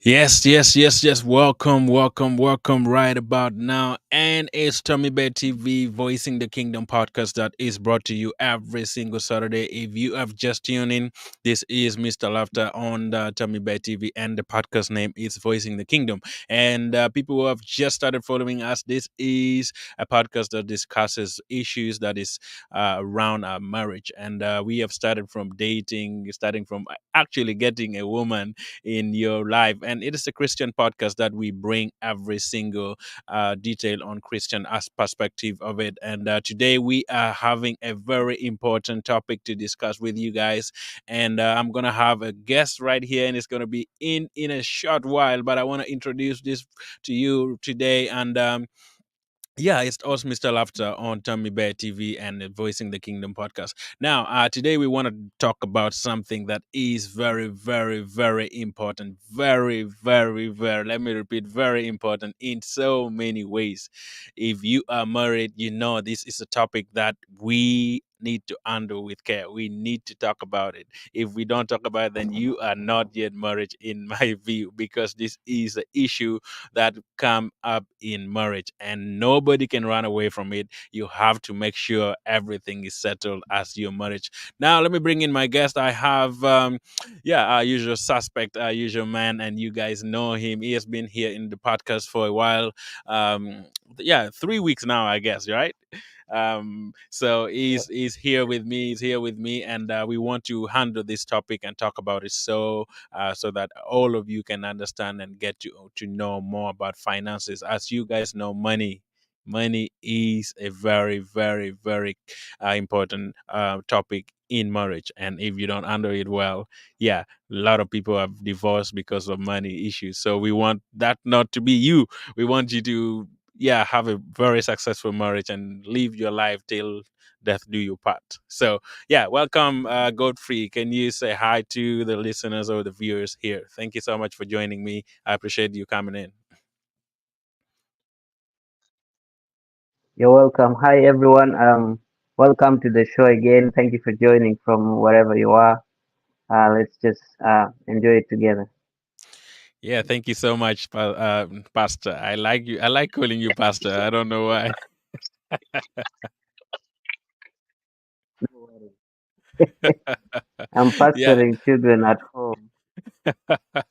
Yes, yes, yes, yes. Welcome, welcome, welcome right about now. And it's Tommy Bear TV Voicing the Kingdom podcast that is brought to you every single Saturday. If you have just tuned in, this is Mr. Laughter on the Tommy Bear TV, and the podcast name is Voicing the Kingdom. And people who have just started following us, this is a podcast that discusses issues that is around our marriage. And we have started from dating, starting from actually getting a woman in your life. And it is a Christian podcast that we bring every single detail on Christian as perspective of it. And today we are having a very important topic to discuss with you guys. And I'm gonna have a guest right here, and it's gonna be in a short while. But I want to introduce this to you today, and yeah, it's us, Mr. Laughter, on Tommy Bear TV and the Voicing the Kingdom podcast. Now, today we want to talk about something that is very, very, very important. Very, very, very, let me repeat, very important in so many ways. If you are married, you know this is a topic that we need to handle with care. We need to talk about it. If we don't talk about it, then you are not yet married, in my view, because this is an issue that come up in marriage and nobody can run away from it. You have to make sure everything is settled as your marriage. Now let me bring in my guest. I have yeah, our usual suspect, our usual man, and you guys know him. He has been here in the podcast for a while. Yeah, 3 weeks now, I guess, right? So Yeah. he's here with me. He's here with me, and we want to handle this topic and talk about it, so that all of you can understand and get to know more about finances. As you guys know, money is a very, very, very important topic in marriage, and if you don't handle it well, yeah, a lot of people have divorced because of money issues. So we want that not to be you. We want you to, yeah, have a very successful marriage and live your life till death do you part. So yeah, welcome, Godfrey. Can you say hi to the listeners or the viewers here? Thank you so much for joining me. I appreciate you coming in. You're welcome. Hi, everyone. Welcome to the show again. Thank you for joining from wherever you are. Let's just enjoy it together. Yeah, thank you so much, Pastor. I like you. I like calling you Pastor. I don't know why. No worries. I'm Yeah, pastoring children at home.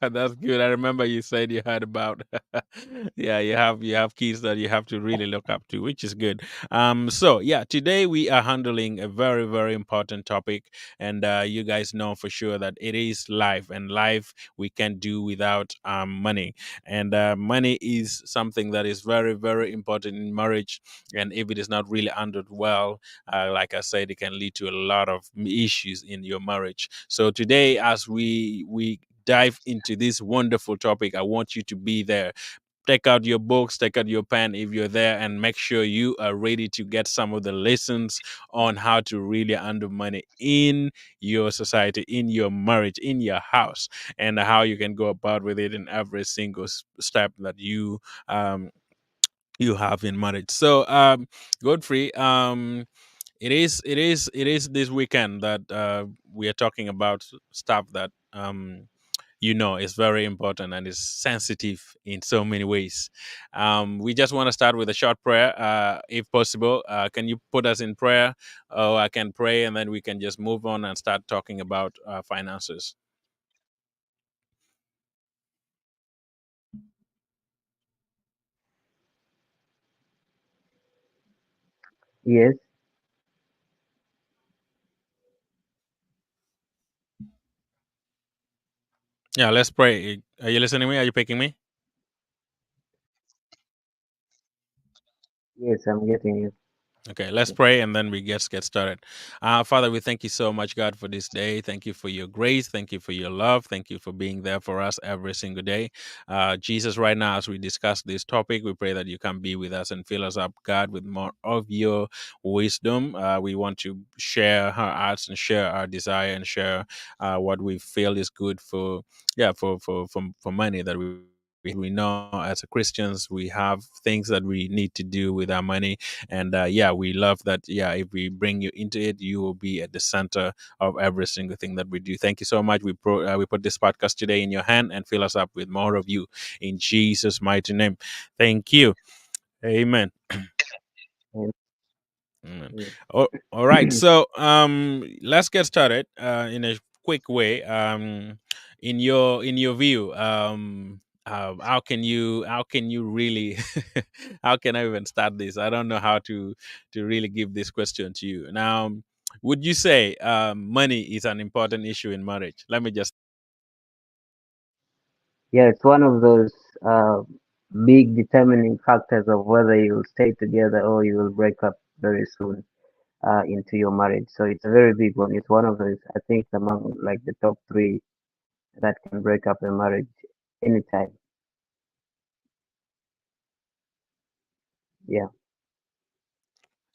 that's good. I remember you said you heard about yeah, you have kids that you have to really look up to, which is good. So yeah, today we are handling a very, very important topic, and you guys know for sure that it is life, and life we can do without money. And money is something that is very, very important in marriage, and if it is not really handled well, like I said, it can lead to a lot of issues in your marriage. So today, as we dive into this wonderful topic, I want you to be there. Take out your books, take out your pen if you're there, and make sure you are ready to get some of the lessons on how to really handle money in your society, in your marriage, in your house, and how you can go about with it in every single step that um, you have in marriage. So, Godfrey, it is this weekend that we are talking about stuff that is very important and is sensitive in so many ways. We just want to start with a short prayer, if possible. Can you put us in prayer? Oh, I can pray, and then we can just move on and start talking about finances. Yes, Yeah, let's pray. Are you listening to me? Are you picking me? yes, I'm getting you. Okay, let's pray and then we get started. Father, we thank you so much, God, for this day. Thank you for your grace. Thank you for your love. Thank you for being there for us every single day. Jesus, right now, as we discuss this topic, we pray that you can be with us and fill us up, God, with more of your wisdom. We want to share our hearts and share our desire and share what we feel is good for, yeah, for money that we we know as a Christians we have things that we need to do with our money, and yeah, we love that. Yeah, if we bring you into it, you will be at the center of every single thing that we do. Thank you so much. We put this podcast today in your hand and fill us up with more of you in Jesus' mighty name. Thank you. Amen. And, Amen. yeah. All right. So let's get started in a quick way. In your view, how can you really how can I even start this? I don't know how to really give this question to you. Now, would you say money is an important issue in marriage? Let me just Yeah, it's one of those uh, big determining factors of whether you'll stay together or you will break up very soon into your marriage. So it's a very big one. It's one of those, I think, among like the top three that can break up a marriage anytime. Yeah.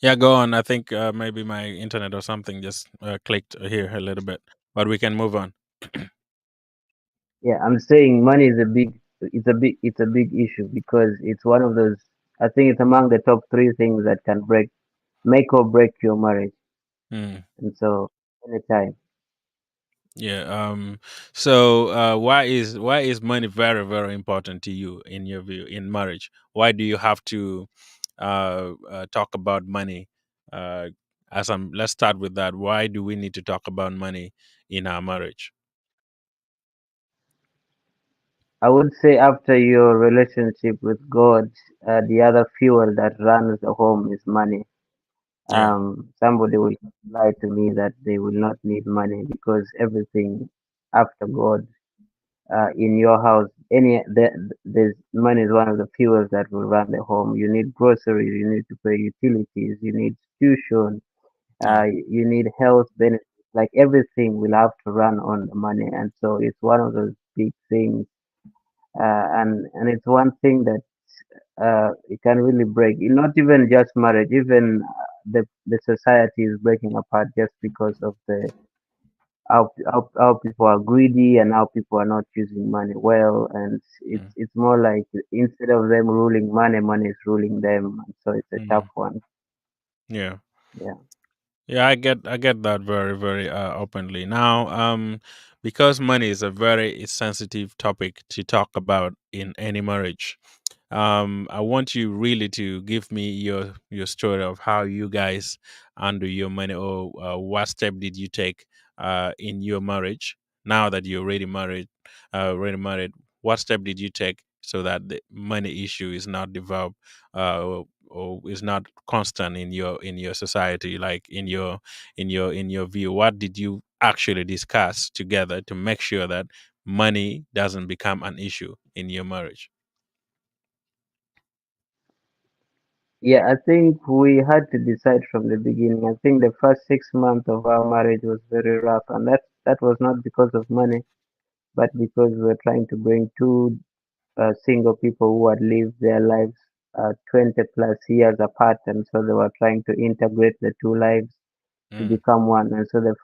yeah, go on. I think maybe my internet or something just clicked here a little bit, but we can move on. Yeah, I'm saying money is it's a big issue because it's one of those, I think it's among the top three things that can make or break your marriage. Hmm. And so anytime. Yeah. So, why is money very very important to you in your view in marriage? Why do you have to talk about money? Uh, let's start with that. Why do we need to talk about money in our marriage? I would say after your relationship with God, the other fuel that runs the home is money. Yeah. Somebody will lie to me that they will not need money because everything after God in your house, there's money is one of the fuels that will run the home. You need groceries, you need to pay utilities, you need tuition, Yeah. you need health benefits. Like everything will have to run on the money, and so it's one of those big things. And it's one thing that it can really break. Not even just marriage, even the society is breaking apart just because of the how people are greedy and how people are not using money well, and Mm. it's more like instead of them ruling money, money is ruling them, and so it's a tough Mm. one. Yeah. Yeah. Yeah, I get that very very openly. Now, because money is a very sensitive topic to talk about in any marriage. I want you really to give me your story of how you guys handle your money, or what step did you take in your marriage now that you're already married. Already married, what step did you take so that the money issue is not developed, or is not constant in your society, like in your view? What did you actually discuss together to make sure that money doesn't become an issue in your marriage? Yeah, I think we had to decide from the beginning. I think the first 6 months of our marriage was very rough, and that was not because of money, but because we were trying to bring two single people who had lived their lives 20 plus years apart, and so they were trying to integrate the two lives to Mm, become one. And so the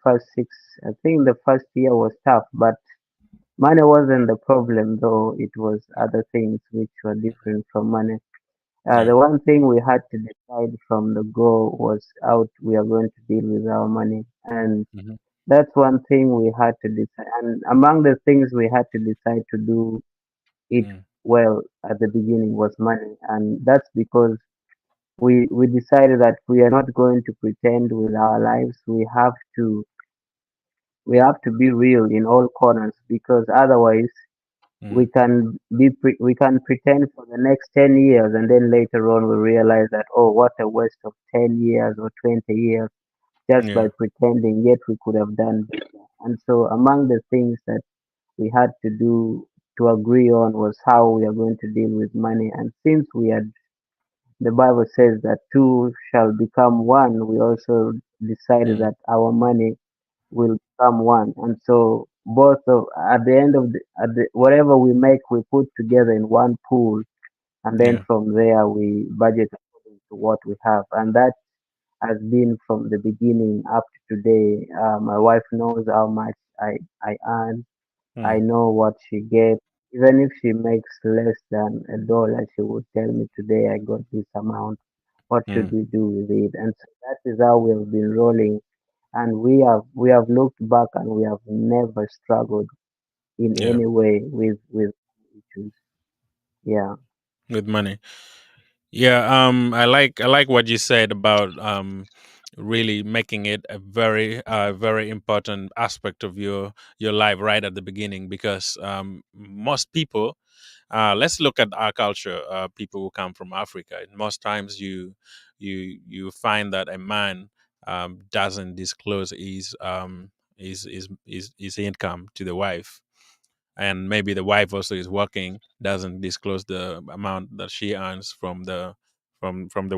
first six, I think the first year was tough, but money wasn't the problem, though it was other things which were different from money. yeah. The one thing we had to decide from the go was how we are going to deal with our money, and Hmm. that's one thing we had to decide. And among the things we had to decide to do it Mm, well at the beginning was money, and that's because we decided that we are not going to pretend with our lives. We have to be real in all corners, because otherwise we mm, we can pretend for the next 10 years, and then later on we realize that, oh, what a waste of 10 years or 20 years just by yeah. pretending, yet we could have done better. And so among the things that we had to agree on was how we are going to deal with money. And since the Bible says that two shall become one, we also decided Mm, that our money will become one. And so both of at the end of whatever we make, we put together in one pool, and then yeah. from there we budget according to what we have. And that has been from the beginning up to today. My wife knows how much I earn. I Mm, know what she gets. Even if she makes less than $1, she would tell me, today I got this amount. What should Mm, we do with it? And so that is how we have been rolling. And we have looked back and we have never struggled in yeah, any way with issues. Yeah. with money. Yeah, I like what you said about really making it a very very important aspect of your life right at the beginning, because most people, let's look at our culture, people who come from Africa. Most times you find that a man doesn't disclose his income to the wife, and maybe the wife also is working, doesn't disclose the amount that she earns from the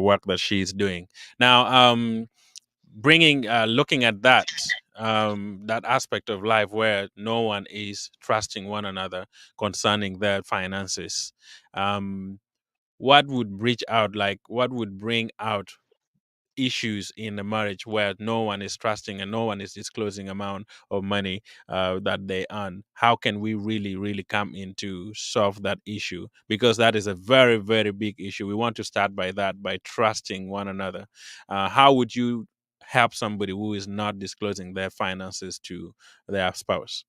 work that she's doing. Now, bringing looking at that aspect of life where no one is trusting one another concerning their finances, um, what would reach out, like what would bring out issues in a marriage where no one is trusting and no one is disclosing amount of money that they earn? How can we really really come in to solve that issue? Because that is a very very big issue. We want to start by that, by trusting one another. How would you help somebody who is not disclosing their finances to their spouse?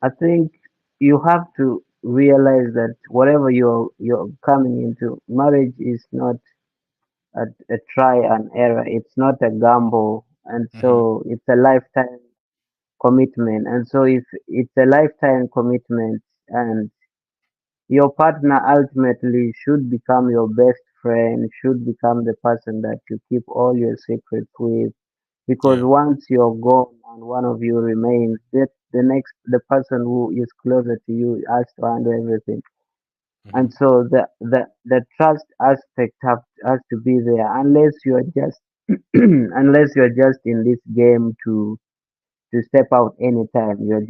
I think you have to realize that whatever you're coming into, marriage is not a try and error. It's not a gamble, and Hmm. so it's a lifetime commitment. And so if it's a lifetime commitment, and your partner ultimately should become your best friend, should become the person that you keep all your secrets with, because Yeah. once you're gone and one of you remains, that the person who is closer to you has to handle everything. Hmm. And so the trust aspect has to be there, unless you are just unless you're just in this game to step out anytime. You're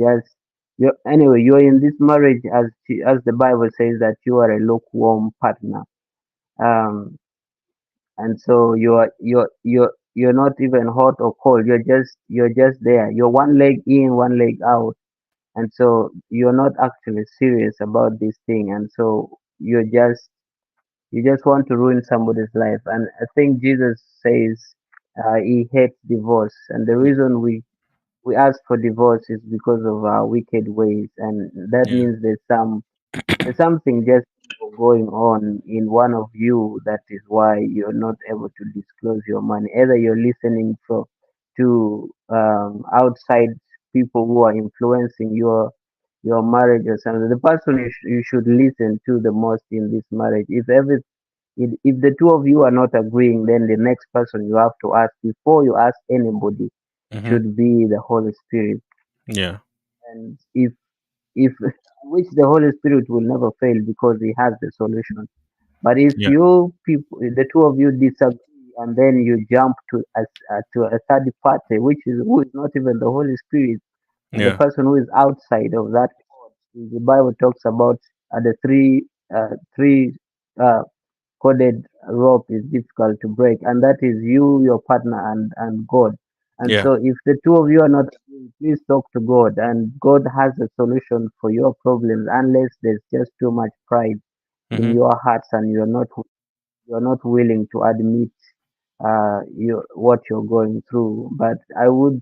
anyway. You're in this marriage, as the Bible says, that you are a lukewarm partner. Um, and so you're not even hot or cold. You're just there. You're one leg in, one leg out, and so you're not actually serious about this thing. And so you just want to ruin somebody's life. And I think Jesus says he hates divorce, and the reason we ask for divorce is because of our wicked ways, and that Yeah. means there's something just going on in one of you. That is why you're not able to disclose your money. Either you're listening to outside people who are influencing your marriage or something. The person you should listen to the most in this marriage, if the two of you are not agreeing, then the next person you have to ask before you ask anybody Hmm. should be the Holy Spirit. Yeah. And if which the Holy Spirit will never fail because he has the solution. But if Yeah. you people, the two of you disagree, and then you jump to a third party, which is who is not even the Holy Spirit, and the Yeah. person who is outside of that court, the Bible talks about the three uh, coded rope is difficult to break, and that is you, your partner, and God. And Yeah. so, if the two of you are not agreeing, please talk to God, and God has a solution for your problems. Unless there's just too much pride in Hmm. your hearts, and you're not willing to admit what you're going through. But I would,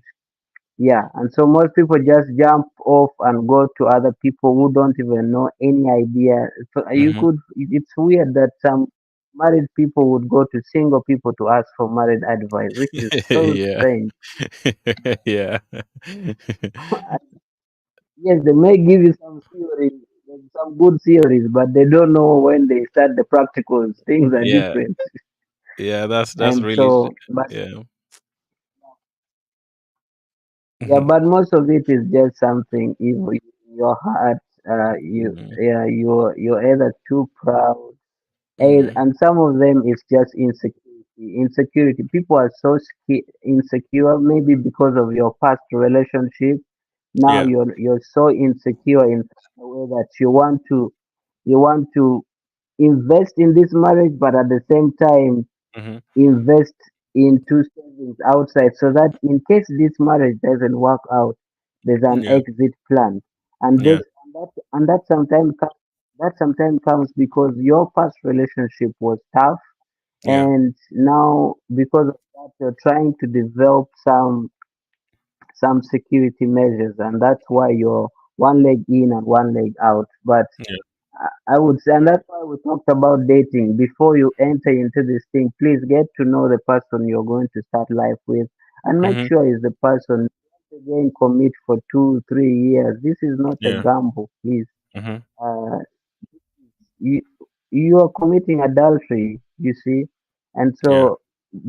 yeah. And so most people just jump off and go to other people who don't even know any idea. So you Hmm. could, it's weird that some married people would go to single people to ask for married advice, which is so Yeah. strange. Yeah. Yes, they may give you some theories, some good theories, but they don't know when they start the practicals. Things are Yeah. different. Yeah. That's And really. so, but Yeah. yeah, Hmm. but most of it is just something evil in your heart. Hmm. Yeah, you're either too proud, Hmm. and some of them is just insecurity. Insecurity. People are so insecure, maybe because of your past relationship. Now Yeah. you're so insecure in such a way that you want to invest in this marriage, but at the same time Hmm. invest into savings outside, so that in case this marriage doesn't work out, there's an Yeah. exit plan. and Yeah. this and that sometimes comes because your past relationship was tough, Yeah. and now because of that you're trying to develop some security measures, and that's why you're one leg in and one leg out. But Yeah. I would say, and that's why we talked about dating. Before you enter into this thing, please get to know the person you're going to start life with, and make Mm-hmm. sure is the person. Again, commit for 2 3 years. This is not a Yeah. gamble, please. Mm-hmm. uh, you you are committing adultery, you see, and Yeah. so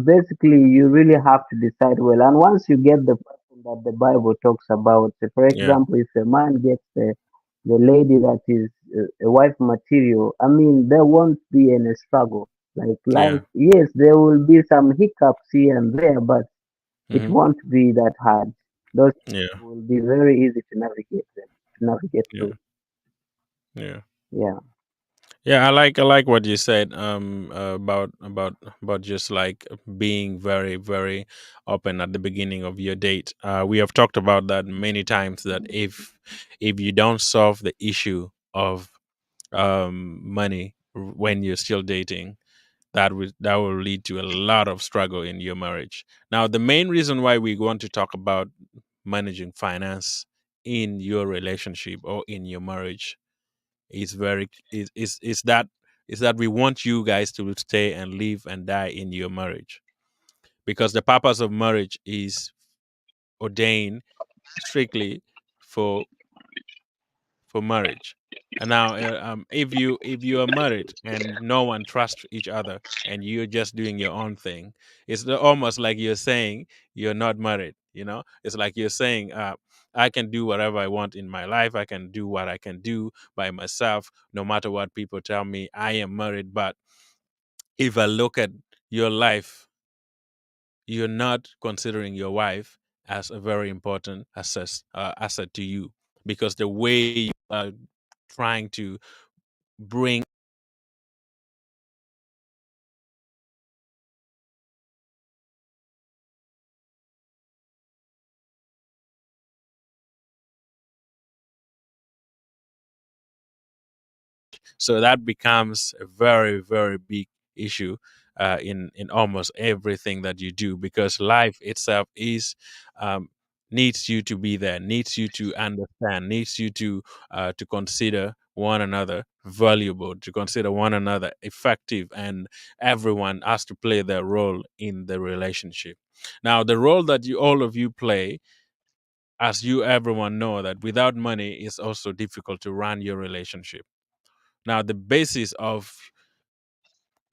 basically you really have to decide well. And once you get the person that the Bible talks about, say for Yeah. example, if a man gets the lady that is a wife material, I mean, there won't be any struggle. Like Yeah. life, yes, there will be some hiccups here and there, but it Mm-hmm. won't be that hard. Those Yeah. will be very easy to navigate them, to navigate Yeah. through. Yeah. Yeah. Yeah, I like what you said about just like being very very open at the beginning of your date. We have talked about that many times that if you don't solve the issue of money when you're still dating, that will lead to a lot of struggle in your marriage. Now, the main reason why we want to talk about managing finance in your relationship or in your marriage is that we want you guys to stay and live and die in your marriage, because the purpose of marriage is ordained strictly for marriage. And now, if you are married and no one trusts each other and you're just doing your own thing, it's almost like you're saying you're not married. It's like you're saying, I can do whatever I want in my life. I can do what I can do by myself, no matter what people tell me. I am married, but if I look at your life, you're not considering your wife as a very important asset to you, because the way you are trying to bring, so that becomes a very very big issue in almost everything that you do, because life itself is um, needs you to be there, needs you to understand, needs you to consider one another valuable, to consider one another effective, and everyone has to play their role in the relationship. Now, the role that you all of you play, as you everyone know, that without money it's also difficult to run your relationship. Now, the basis of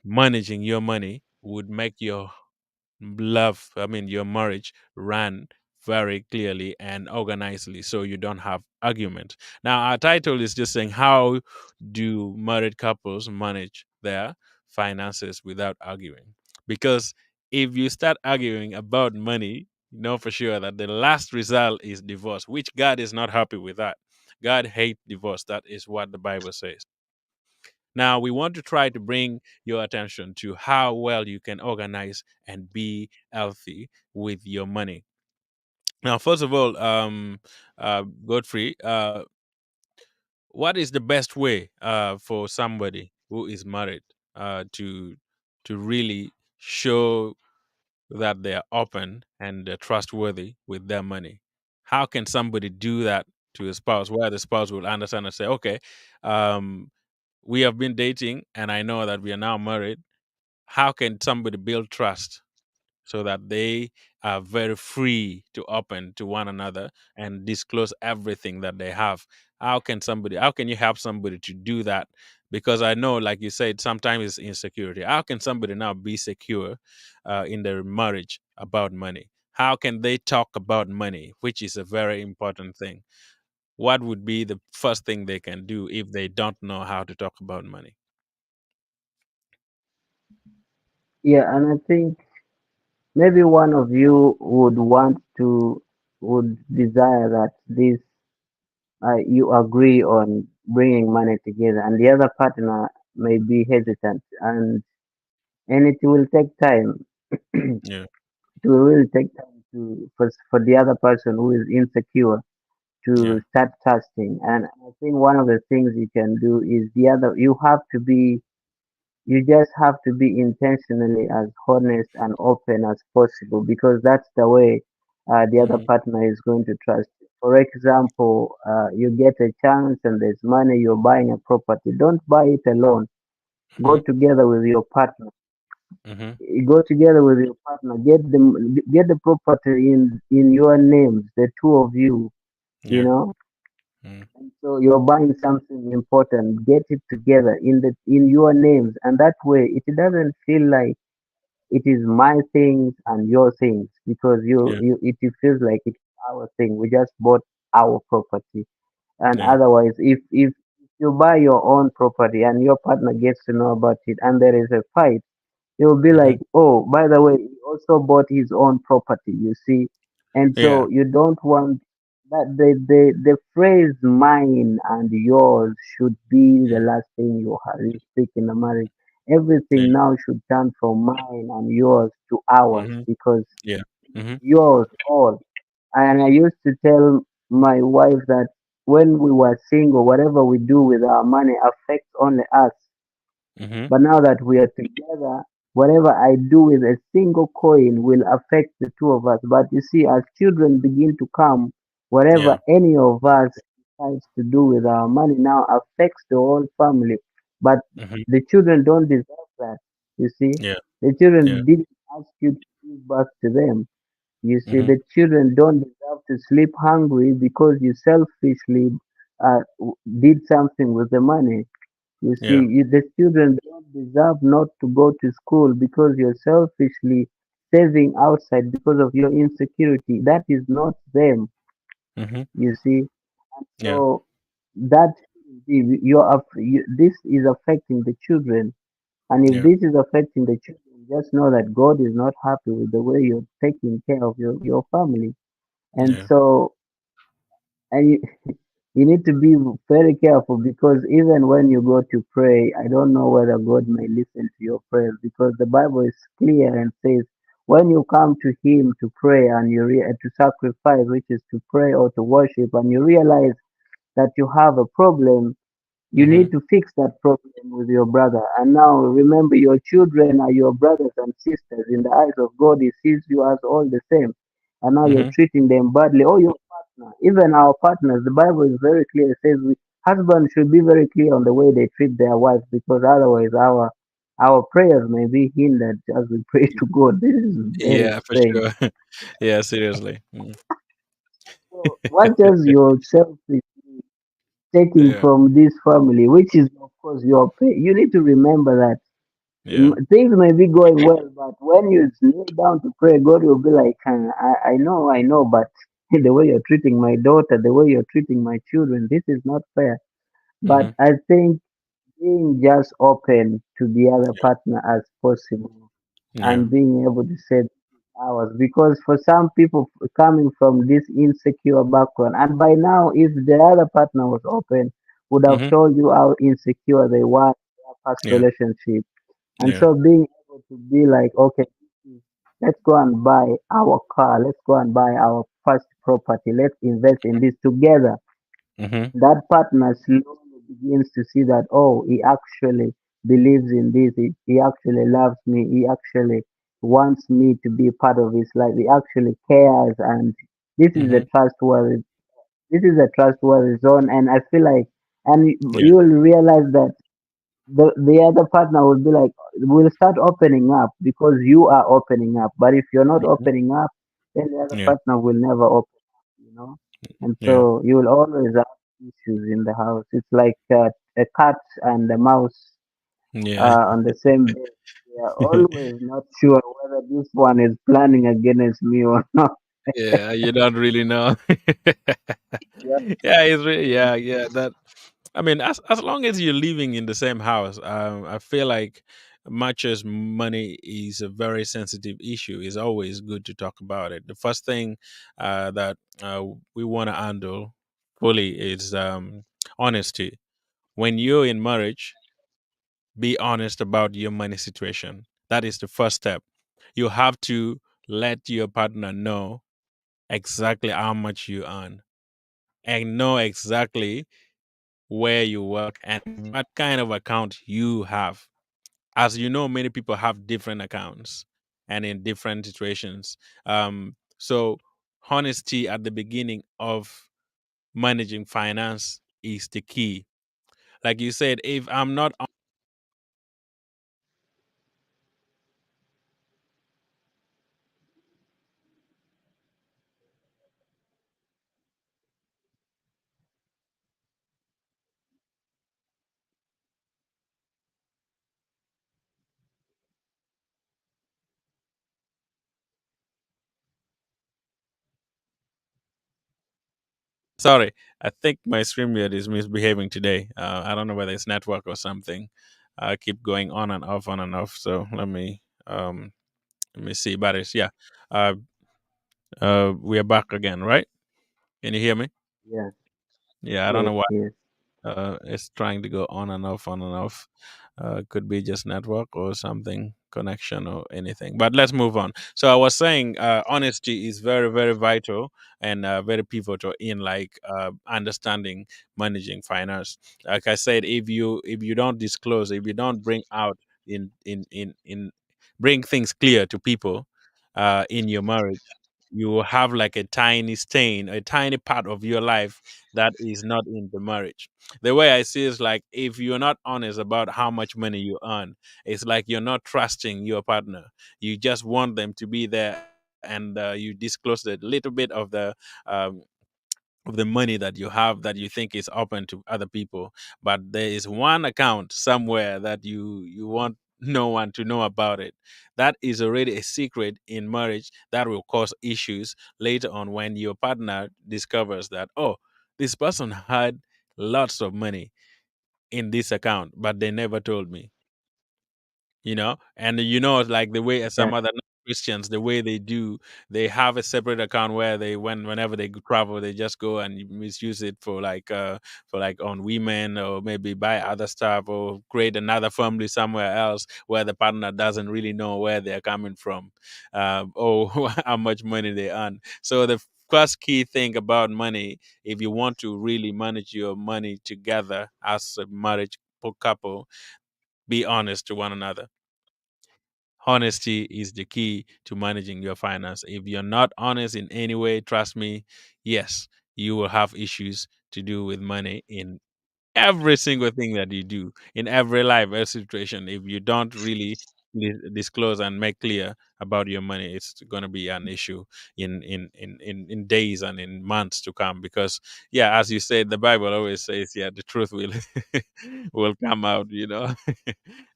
managing your money would make your your marriage run very clearly and organizedly, so you don't have argument. Now, our title is just saying, how do married couples manage their finances without arguing? Because if you start arguing about money, you know for sure that the last result is divorce, which God is not happy with that. God hates divorce. That is what the Bible says. Now, we want to try to bring your attention to how well you can organize and be healthy with your money. Now, first of all, Godfrey, what is the best way for somebody who is married to really show that they are open and trustworthy with their money? How can somebody do that to a spouse where the spouse will understand and say, okay, um, we have been dating and I know that we are now married. How can somebody build trust so that they are very free to open to one another and disclose everything that they have? How can you help somebody to do that? Because I know, like you said, sometimes it's insecurity. How can somebody now be secure in their marriage about money? How can they talk about money, which is a very important thing? What would be the first thing they can do if they don't know how to talk about money? Yeah, and I think maybe one of you would desire that this you agree on bringing money together, and the other partner may be hesitant, and it will take time. Yeah. It will really take time for the other person who is insecure to Yeah. start trusting. And I think one of the things you can do is the other. You just have to be intentionally as honest and open as possible, because that's the way the other Mhm. partner is going to trust you. For example, you get a chance and there's money, you're buying a property. Don't buy it alone. Go Mhm. together with your partner. Mhm. Go together with your partner. Get the property in your names, the two of you. You Yeah. know, Mm. so you're buying something important. Get it together in your names, and that way it doesn't feel like it is my things and your things, because Yeah. it feels like it's our thing. We just bought our property. And Yeah. otherwise, if you buy your own property and your partner gets to know about it and there is a fight, you'll be Mhm. like, oh, by the way, he also bought his own property, you see. And Yeah. so you don't want that the phrase mine and yours should be the Mm. last thing you speak in a marriage. Yeah. Everything now should turn from mine and yours to ours, Mhm. because Yeah. Mhm. yours all. And I used to tell my wife that when we were single, whatever we do with our money affects only us. Mhm. But now that we are together, whatever I do with a single coin will affect the two of us. But you see, as children begin to come, whatever Yeah. any of us decides to do with our money now affects the whole family. But Mhm. the children don't deserve that. You see, Yeah. the Yeah. children didn't ask you to give back to them. You see, Mhm. the children don't deserve to sleep hungry because you selfishly did something with the money. You see, Yeah. the children don't deserve not to go to school because you're selfishly saving outside because of your insecurity. That is not them, Mhm. you see. Yeah. So that this is affecting the children. And if Yeah. this is affecting the children, just know that God is not happy with the way you're taking care of your family. And Yeah. so, and you need to be very careful, because even when you go to pray, I don't know whether God may listen to your prayers, because the Bible is clear and says when you come to Him to pray and to sacrifice, which is to pray or to worship, and you realize that you have a problem, you Mhm. need to fix that problem with your brother. And now remember, your children are your brothers and sisters. In the eyes of God, He sees you as all the same. And now you're Mhm. treating them badly. Oh, your partner, even our partners, the Bible is very clear. It says husbands should be very clear on the way they treat their wives, because otherwise our prayers may be hindered as we pray to God. This is very Yeah, for strange. sure. Yeah, seriously. Mm. So what else yourself is taking Yeah. from this family, which is of course your pay. You need to remember that Yeah. things may be going well, but when you kneel down to pray, God will be like, I know, but the way you're treating my daughter, the way you're treating my children, this is not fair. But Mhm. I think being just open to the other partner as possible, Yeah. and being able to say ours, because for some people coming from this insecure background, and by now, if the other partner was open, would have Mhm. told you how insecure they were in their past Yeah. relationship. And Yeah. so being able to be like, okay, let's go and buy our car, let's go and buy our first property, let's invest in this together. Mhm. That partner slowly begins to see that, oh, he actually believes in this, he actually loves me, he actually wants me to be part of his life, he actually cares, and this is a Mhm. trustworthy this is a trustworthy zone. And I feel like, and Yeah. you will realize that the other partner will be like, will start opening up because you are opening up. But if you're not Mhm. opening up, then the other Yeah. partner will never open up, you know. And Yeah. so you will always have issues in the house. It's like a cat and a mouse Yeah. on the same bed. They are always not sure whether this one is planning against me or not. Yeah, you don't really know. Yeah. Yeah, it's really, yeah, yeah, that I mean, as long as you're living in the same house, I feel like much as money is a very sensitive issue, it's always good to talk about it. The first thing that we want to handle fully is honesty. When you're in marriage, be honest about your money situation. That is the first step. You have to let your partner know exactly how much you earn. and know exactly where you work and what kind of account you have. As you know, many people have different accounts and in different situations. So honesty at the beginning of managing finance is the key. Like you said, if I'm not sorry, I think my StreamYard is misbehaving today. I don't know whether it's network or something. I keep going on and off, on and off. So let me see. But it's yeah. Uh, we are back again, right? Can you hear me? Yeah. Yeah, I don't Yes. know why. Yes. It's trying to go on and off, on and off. Could be just network or something, connection or anything. But let's move on. So I was saying, honesty is very, very vital and very pivotal in like understanding managing finance. Like I said, if you don't disclose, if you don't bring out in bring things clear to people in your marriage, you will have like a tiny stain, a tiny part of your life that is not in the marriage. The way I see it is like if you're not honest about how much money you earn, it's like you're not trusting your partner. You just want them to be there, and you disclose a little bit um, of the money that you have that you think is open to other people, but there is one account somewhere that you want no one to know about it. That is already a secret in marriage that will cause issues later on when your partner discovers that, oh, this person had lots of money in this account, but they never told me. And like the way Yeah. some other Christians, the way they do, they have a separate account where they whenever they travel, they just go and misuse it for like on women, or maybe buy other stuff, or create another family somewhere else where the partner doesn't really know where they're coming from, or how much money they earn. So the first key thing about money, if you want to really manage your money together as a marriage couple, be honest to one another. Honesty is the key to managing your finance. If you're not honest in any way, trust me, yes, you will have issues to do with money in every single thing that you do, in every life, every situation. If you don't really disclose and make clear about your money, it's going to be an issue in days and in months to come. Because yeah, as you said, the Bible always says, yeah, the truth will will come out.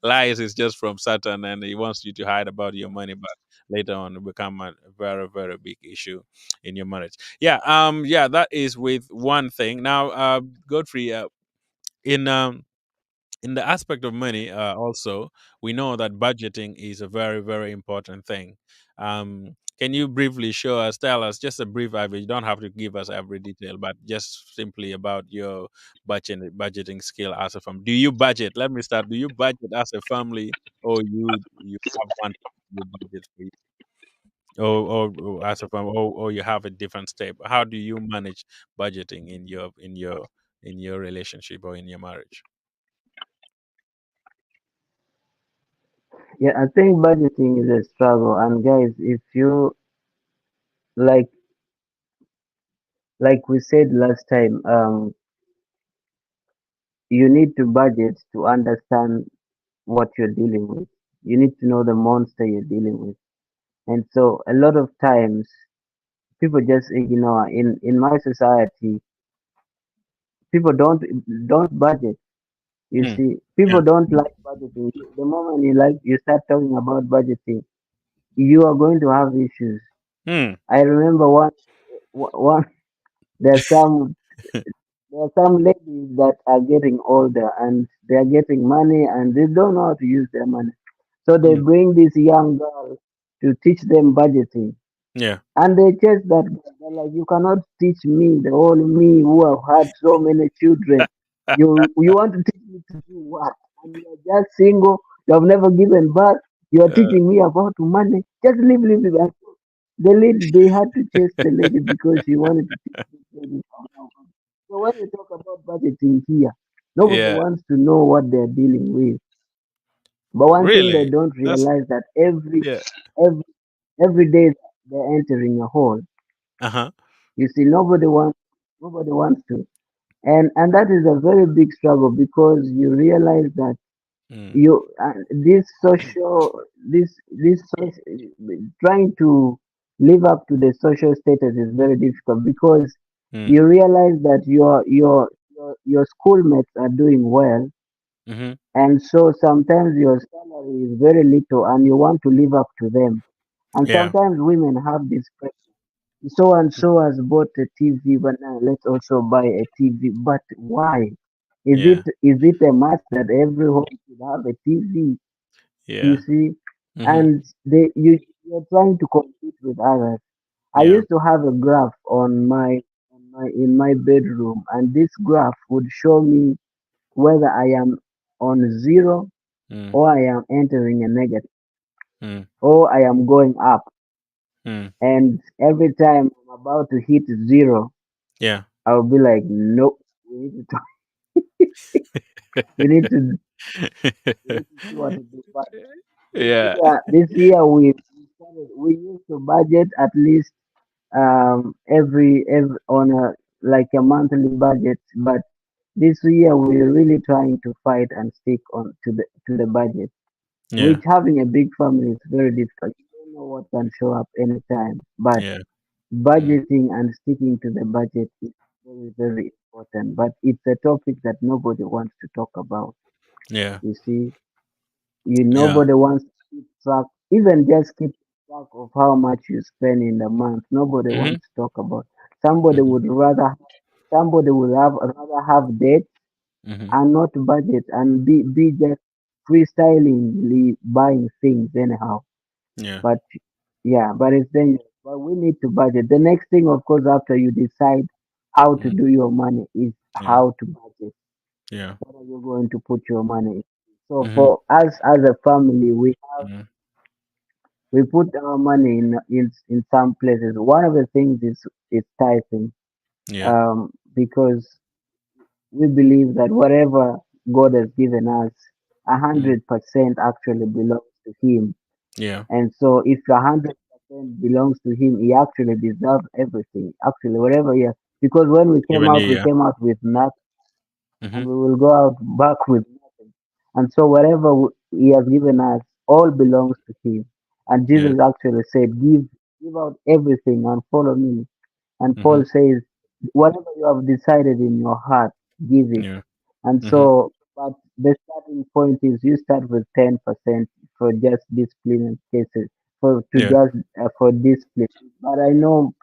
Lies is just from Satan, and he wants you to hide about your money, but later on it become a very, very big issue in your marriage. Yeah, that is with one thing. Now, Godfrey, in in the aspect of money, also we know that budgeting is a very, very important thing. Can you briefly show us, tell us just a brief average? You don't have to give us every detail, but just simply about your budgeting skill as a family. Do you budget? Let me start. Do you budget as a family, or you have one you budget for you, or as a family, or you have a different step? How do you manage budgeting in your relationship or in your marriage? Yeah. I think budgeting is a struggle, and guys, if you like, like we said last time, you need to budget to understand what you're dealing with. You need to know the monster you're dealing with. And so a lot of times people just ignore. In my society, people don't budget. You Hmm. see, Yeah. people don't like budgeting. The moment you start talking about budgeting, you are going to have issues. Hmm. I remember one there's some there are some ladies that are getting older and they are getting money and they don't know how to use their money. So they Hmm. bring this young girl to teach them budgeting. Yeah. And they chase that girl. They're like, you cannot teach me, the old me who have had so many children. You want to teach me to do what? And you are just single, you have never given birth, you are Uh, teaching me about money. Just leave. The lady, they had to chase the lady because she wanted to teach this lady. So when we talk about budgeting here, nobody Yeah. wants to know what they're dealing with. But one thing they Really? don't That's realize that yeah. every every day they're entering a hole. Uh-huh. You see, nobody wants to. And that is a very big struggle because you realize that Mm. you this social this social, trying to live up to the social status is very difficult because Mm. you realize that your schoolmates are doing well, Mm-hmm. and so sometimes your salary is very little and you want to live up to them, and Yeah. sometimes women have this pressure. So and so has bought a TV, but now let's also buy a TV. But why? Yeah. Is it a must that every home should have a TV? You Yeah. see, Mm-hmm. and you're trying to compete with others. I Yeah. used to have a graph in my bedroom, and this graph would show me whether I am on zero Mm. or I am entering a negative Mm. or I am going up. Mm. And every time I'm about to hit zero, Yeah. I'll be like, nope, we need to we need to we need to see what to do. But this Yeah. year we used to budget at least every on a like a monthly budget. But this year we're really trying to fight and stick on to the budget. Yeah. Which having a big family is very difficult. You don't know what can show up anytime. But Yeah. Mm. budgeting and sticking to the budget is very, very important. But it's a topic that nobody wants to talk about. Yeah. You see, Yeah. nobody wants to keep track, even just keep track of how much you spend in the month. Nobody Mm-hmm. wants to talk about. Somebody Mm-hmm. would rather somebody would have rather have debt Mm-hmm. and not budget and be just freestylingly buying things anyhow. Yeah. But yeah, but it's dangerous. But we need to budget. The next thing, of course, after you decide how to Mm. do your money, is Yeah. how to budget. Yeah. What are you going to put your money in? So Mm-hmm. for us as a family, Mm-hmm. we put our money in some places. One of the things is tithing, Yeah. because we believe that whatever God has given us, a Mm. 100% actually belongs to Him. Yeah. And so if 100% belongs to him, he actually deserves everything. Actually, whatever he has. Because when Even you, we yeah. came out with nothing, and Mm-hmm. we will go out back with nothing. And so whatever he has given us, all belongs to him. And Yeah. Jesus actually said, give out everything and follow me. And Mm-hmm. Paul says, whatever you have decided in your heart, give it. Yeah. And Mm-hmm. so, but the starting point is you start with 10% for just discipline cases, Yeah. for discipline. But I know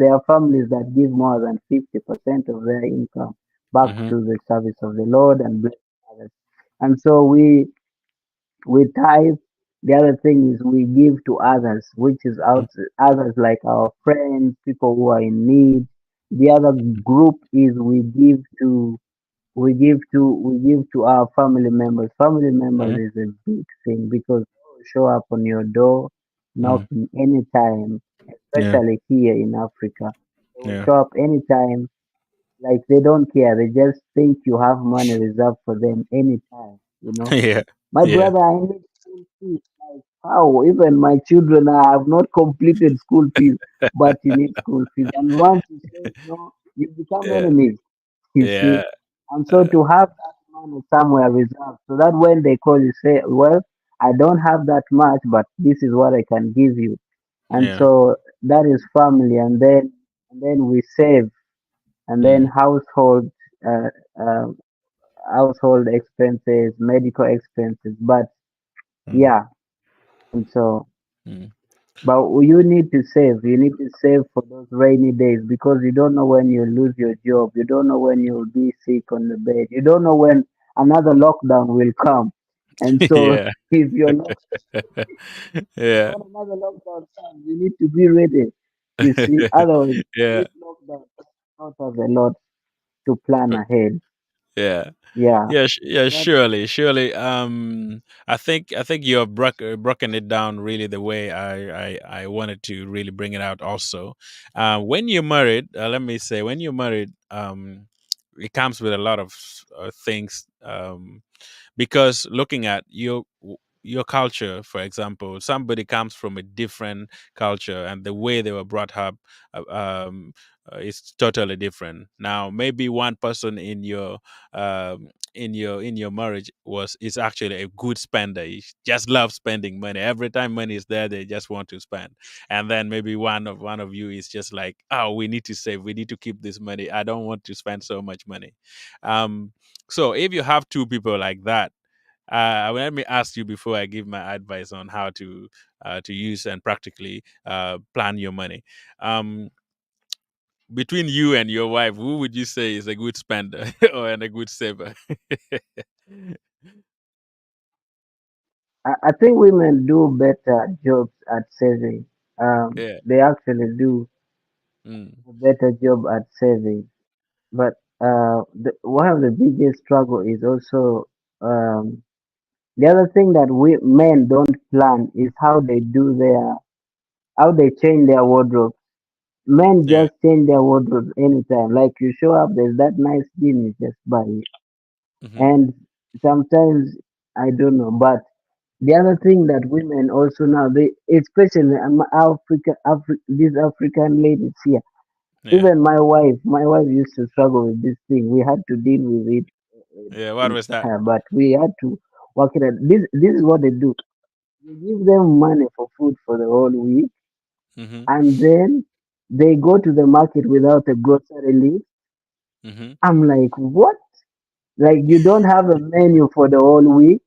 there are families that give more than 50% of their income back Mm-hmm. to the service of the Lord and bless others. And so we tithe. The other thing is we give to others, which is out others like our friends, people who are in need. The other group is we give to our family members. Family members Mm-hmm. is a big thing because they will show up on your door, Mm-hmm. knocking anytime, Yeah. especially here in Africa. They will Yeah. show up anytime, like they don't care. They just think you have money reserved for them anytime. Yeah. My Yeah. brother, I need school fees. Like how? Even my children, I have not completed school fees, but you need school fees. And once you say no, you become Yeah. enemies. You see. Yeah. And so to have that money somewhere reserved, so that when they call you, say, well, I don't have that much, but this is what I can give you. And Yeah. so that is family, and then we save, and then Mm. uh, uh, household expenses, medical expenses. But Mm. yeah, and so, Mm. but you need to save. You need to save for those rainy days because you don't know when you lose your job. You don't know when you'll be sick on the bed. You don't know when another lockdown will come. And so, Yeah. if you're not, Yeah. when another lockdown comes, you need to be ready. You see, otherwise, Yeah. this lockdown not us a lot to plan ahead. Yeah. Yeah, Yeah, yeah, that surely, surely. I think you have broken it down really the way I wanted to really bring it out. Also, when you're married, let me say, when you're married, it comes with a lot of things. Because looking at your culture, for example, somebody comes from a different culture and the way they were brought up uh, um, is totally different. Now maybe one person in your marriage was is actually a good spender. He just loves spending money. Every time money is there, they just want to spend. And then maybe one of you is just like, oh, we need to save, we need to keep this money, I don't want to spend so much money. um so if you have two people like that, let me ask you before I give my advice on how to use and practically plan your money. Um, between you and your wife, who would you say is a good spender or and a good saver? I think women do better jobs at saving. Yeah. They actually do Mm. a better job at saving. But one of the biggest struggle is also um, the other thing that we men don't plan is how they change their wardrobe. Men Yeah. just change their wardrobe anytime. Like you show up, there's that nice jean, you just buy it. Hmm. And sometimes I don't know, but the other thing that women also now, they especially these African ladies here. Yeah. Even my wife used to struggle with this thing. We had to deal with it, Yeah. What was that? but we had to work it out. This is what they do. You give them money for food for the whole week, Hmm. and then they go to the market without a grocery list. Hmm. I'm like, what? Like you don't have a menu for the whole week,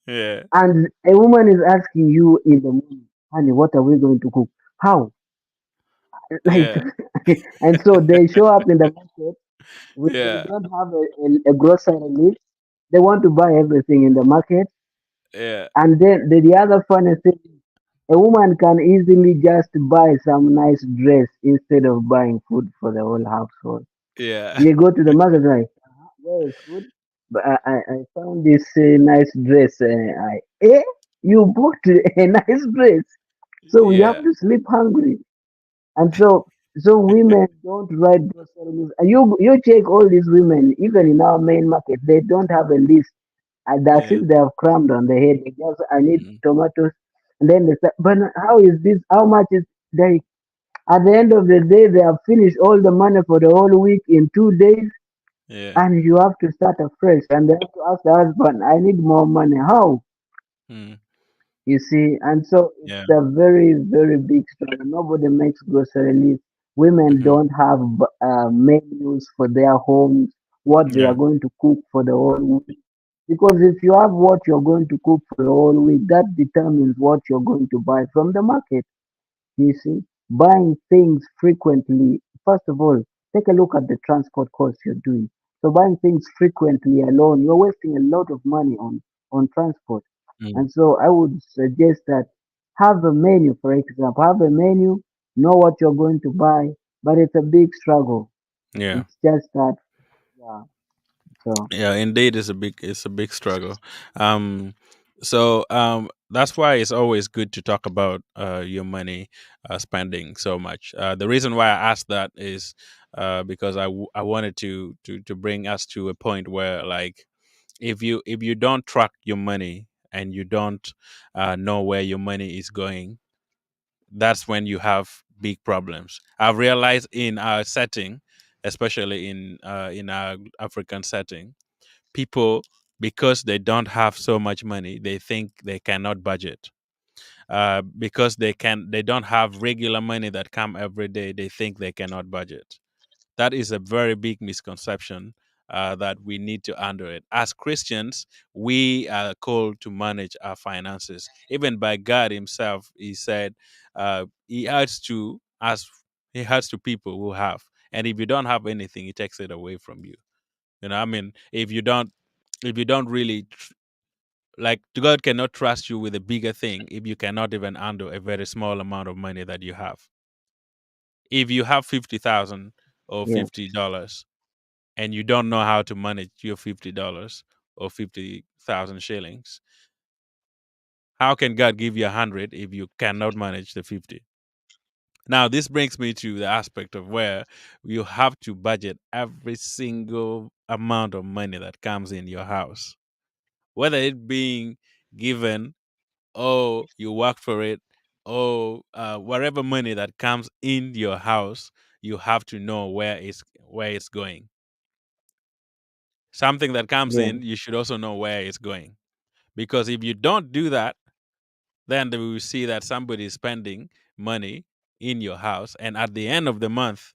Yeah. and a woman is asking you in the morning, honey, what are we going to cook? How? Like, Yeah. and so they show up in the market. They Yeah. don't have a grocery list. They want to buy everything in the market, Yeah. and then the other funny thing, a woman can easily just buy some nice dress instead of buying food for the whole household. Yeah. You go to the market, like, where is food? But I found this nice dress. You bought a nice dress, so we have Yeah. to sleep hungry. And so women don't write grocery lists. You check all these women, even in our main market, they don't have a list. And as Yeah. if they have crammed on the head. They just, I need Mm. tomatoes, and then they say, but how is this? How much is they? At the end of the day, they have finished all the money for the whole week in 2 days, Yeah. and you have to start afresh. And they have to ask the husband, I need more money. How? Mm. You see, and so it's Yeah. a very, very big struggle. Nobody makes grocery lists. Women Hmm. don't have menus for their homes, what they are Yeah. going to cook for the whole week. Because if you have what you're going to cook for the whole week, that determines what you're going to buy from the market. You see, buying things frequently, first of all, take a look at the transport costs you're doing. So buying things frequently alone, you're wasting a lot of money on transport. Mm. And so I would suggest that have a menu, for example, have a menu, know what you're going to buy, but it's a big struggle. Yeah. It's just that, yeah. So Yeah, indeed, it's a big struggle. Um, that's why it's always good to talk about your money spending so much. The reason why I asked that is because I wanted to bring us to a point where, like, if you don't track your money and you don't know where your money is going, that's when you have big problems. I've realized in our setting, especially in our African setting, people, because they don't have so much money, they think they cannot budget. Because they don't have regular money that come every day, they think they cannot budget. That is a very big misconception that we need to under it. As Christians, we are called to manage our finances. Even by God Himself, He said He adds to us, He adds to people who have. And if you don't have anything, He takes it away from you. I mean, if you don't really like, God cannot trust you with a bigger thing if you cannot even handle a very small amount of money that you have. If you have 50,000 or yeah, $50 and you don't know how to manage your $50 or 50,000 shillings, how can God give you 100 if you cannot manage the 50? Now, this brings me to the aspect of where you have to budget every single amount of money that comes in your house, whether it being given, oh, you work for it, oh, whatever money that comes in your house, you have to know where it's going. Something that comes Yeah, in, you should also know where it's going. Because if you don't do that, then they will see that somebody is spending money in your house. And at the end of the month,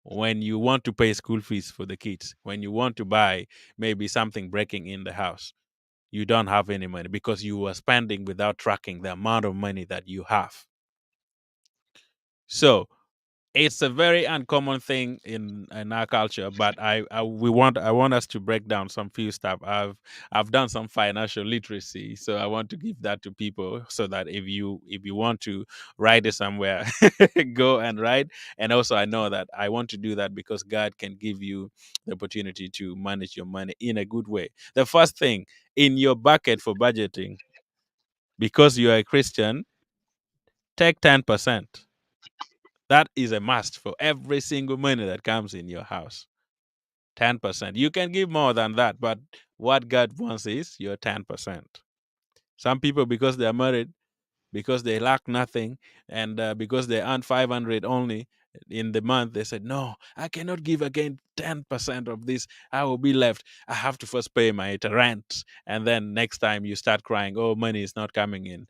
when you want to pay school fees for the kids, when you want to buy maybe something breaking in the house, you don't have any money because you were spending without tracking the amount of money that you have. So it's a very uncommon thing in our culture, but I want us to break down some few stuff. I've done some financial literacy, so I want to give that to people so that if you want to write it somewhere, go and write. And also, I know that I want to do that because God can give you the opportunity to manage your money in a good way. The first thing in your bucket for budgeting, because you are a Christian, take 10%. That is a must for every single money that comes in your house. 10%. You can give more than that, but what God wants is your 10%. Some people, because they're married, because they lack nothing, and because they earn 500 only in the month, they said, no, I cannot give again 10% of this. I will be left. I have to first pay my rent. And then next time you start crying, oh, money is not coming in.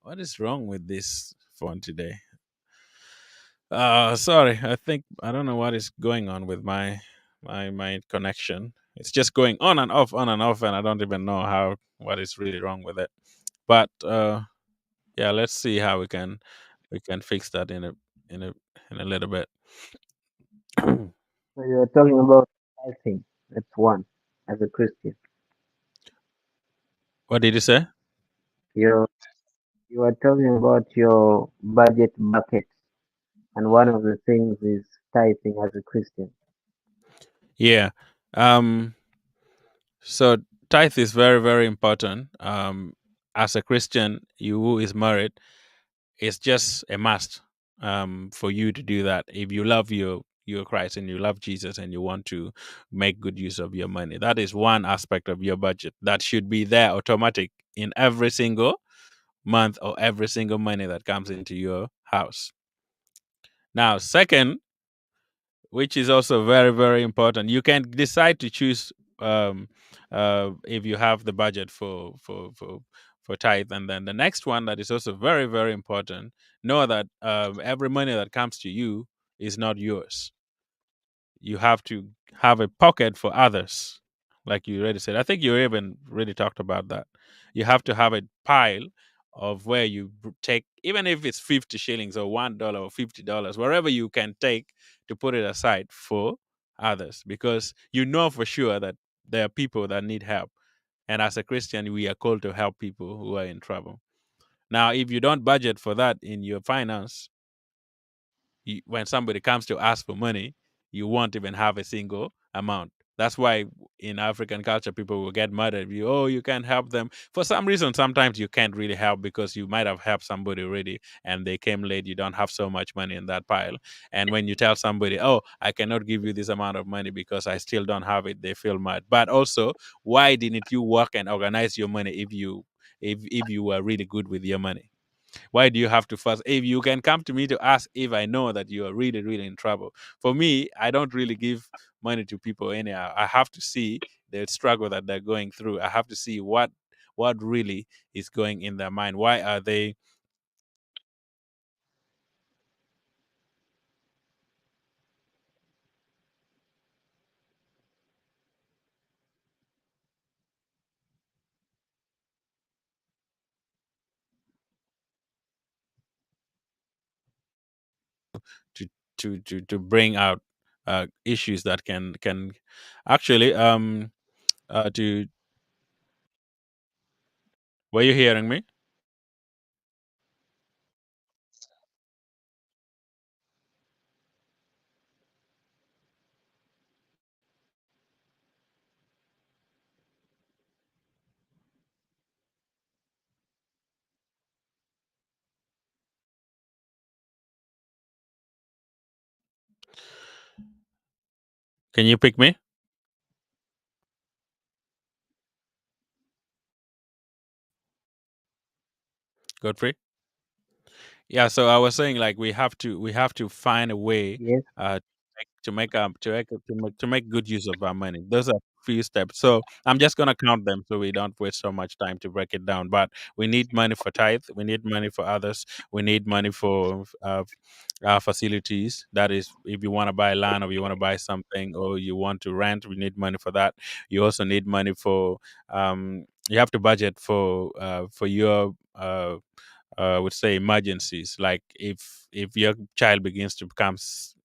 What is wrong with this phone today? Sorry. I don't know what is going on with my connection. It's just going on and off, and I don't even know how what is really wrong with it. But yeah, let's see how we can fix that in a in a little bit. so you're talking about tithing. That's one as a Christian. What did you say? You you are talking about your budget bucket, and one of the things is tithing as a Christian. Yeah. Um. So tithe is very very important. As a Christian, you who is married, it's just a must for you to do that if you love your Christ and you love Jesus and you want to make good use of your money. That is one aspect of your budget that should be there automatic in every single month or every single money that comes into your house. Now, second, which is also very very important, you can decide to choose um, if you have the budget for tithe. And then the next one that is also very very important, know that every money that comes to you is not yours. You have to have a pocket for others, like you already said. I think you even really talked about that. You have to have a pile of where you take, even if it's 50 shillings or $1 or $50, wherever you can take to put it aside for others, because you know for sure that there are people that need help. And as a Christian, we are called to help people who are in trouble. Now, if you don't budget for that in your finance, when somebody comes to ask for money, you won't even have a single amount. That's why in African culture, people will get mad at you. Oh, you can't help them. For some reason, sometimes you can't really help because you might have helped somebody already and they came late. You don't have so much money in that pile. And when you tell somebody, oh, I cannot give you this amount of money because I still don't have it, they feel mad. But also, why didn't you work and organize your money if you were really good with your money? Why do you have to first? If you can come to me to ask if I know that you are really, really in trouble. For me, I don't really give money to people anyhow. I have to see the struggle that they're going through. I have to see what really is going in their mind. Why are they to to bring out issues that can actually to were you hearing me? Can you pick me, Godfrey? Yeah, so I was saying like we have to find a way Yes. to make good use of our money. Those are few steps. So I'm just gonna count them so we don't waste so much time to break it down. But we need money for tithe. We need money for others. We need money for facilities. That is, if you want to buy land or you want to buy something or you want to rent, we need money for that. You also need money for you have to budget for your would say emergencies, like if your child begins to become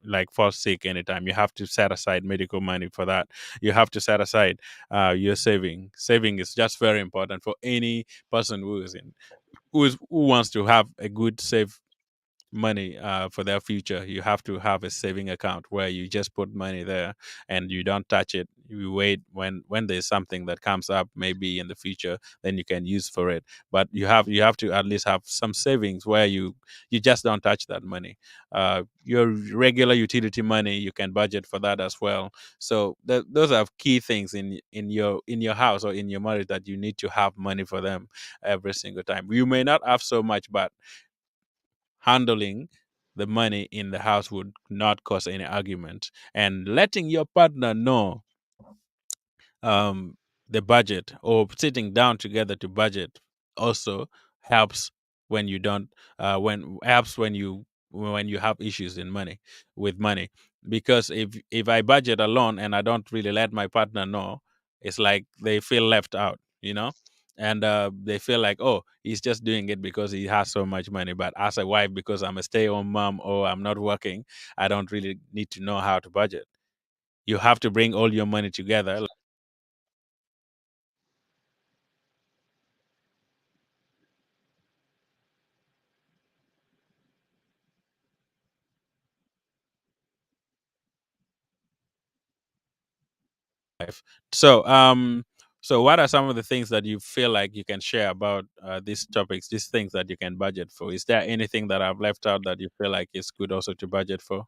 like fall sick anytime, you have to set aside medical money for that. You have to set aside your saving is just very important for any person who wants to have a good safe money for their future. You have to have a saving account where you just put money there and you don't touch it. You wait when there's something that comes up maybe in the future, then you can use for it. But you have to at least have some savings where you just don't touch that money. Your regular utility money, you can budget for that as well. So those are key things in your house or in your marriage, that you need to have money for them every single time. You may not have so much, but handling the money in the house would not cause any argument, and letting your partner know um, the budget, or sitting down together to budget, also helps when you don't when helps when you have issues in money with money. Because if I budget alone and I don't really let my partner know, it's like they feel left out, and they feel like, oh, he's just doing it because he has so much money. But as a wife, because I'm a stay-at-home mom or I'm not working, I don't really need to know how to budget. You have to bring all your money together. Life. So, so what are some of the things that you feel like you can share about these topics, these things that you can budget for? Is there anything that I've left out that you feel like is good also to budget for?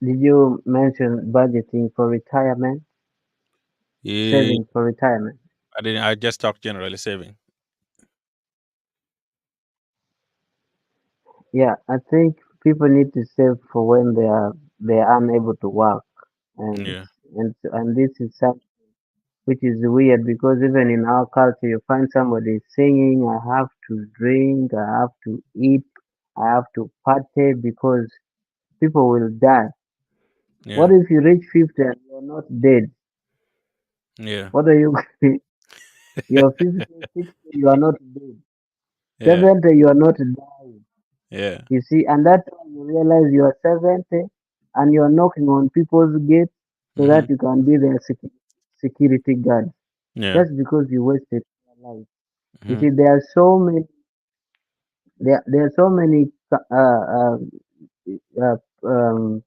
Did you mention budgeting for retirement, Yeah, saving for retirement? I didn't. I just talked generally saving. Yeah, I think people need to save for when they are unable to work, and Yeah. and this is something which is weird because even in our culture, you find somebody singing, "I have to drink, I have to eat, I have to party," because people will die. What Yeah. if you reach 50 and you're not dead? Yeah. What are you? You're 50, 60, you are not dead. Yeah. 70, you are not dying. Yeah. You see, and that time you realize you are 70 and you're knocking on people's gates so that Mm-hmm. you can be their security guard Yeah. just because you wasted your life. You Mm-hmm. see, there are so many uh, um,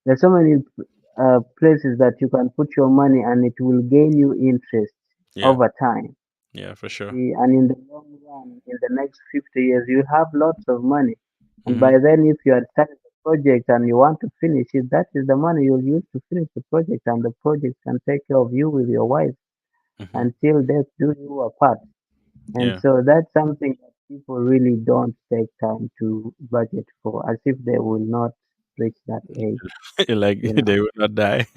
there are so many places that you can put your money and it will gain you interest Yeah. over time. Yeah. For sure. See, and in the long run, in the next 50 years, you have lots of money. And Mm-hmm. by then, if you had started the project and you want to finish it, that is the money you'll use to finish the project, and the project can take care of you with your wife Mm-hmm. until death do you apart. And Yeah. so that's something that people really don't take time to budget for, as if they will not reach that age, Like you they know. will not die.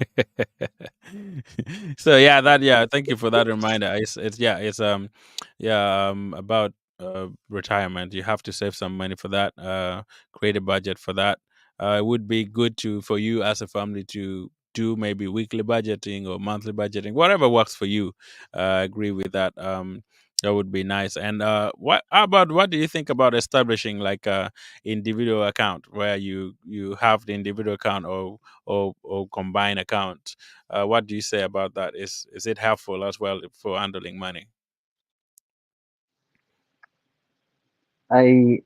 So yeah, thank you for that reminder. It's yeah, it's yeah, about retirement. You have to save some money for that, create a budget for that. It would be good to for you as a family to do maybe weekly budgeting or monthly budgeting, whatever works for you. I agree with that. That would be nice. And what do you think about establishing like a individual account where you have the individual account or combine account? What do you say about that? Is it helpful as well for handling money? I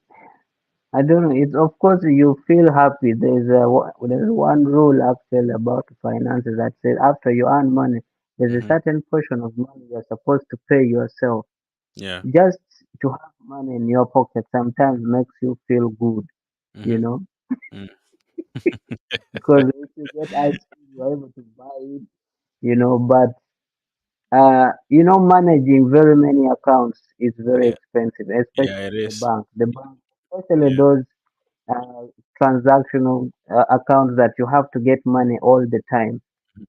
I don't know. It's of course you feel happy. There's one rule actually about finances that says after you earn money, there's a Hmm. certain portion of money you're supposed to pay yourself. Yeah. Just to have money in your pocket sometimes makes you feel good, you Hmm. know. Mm. because if you get ice cream, you're able to buy it, but managing very many accounts is very Yeah. expensive, Yeah, especially it in the is. bank. The bank, especially Yeah. those uh, transactional accounts that you have to get money all the time.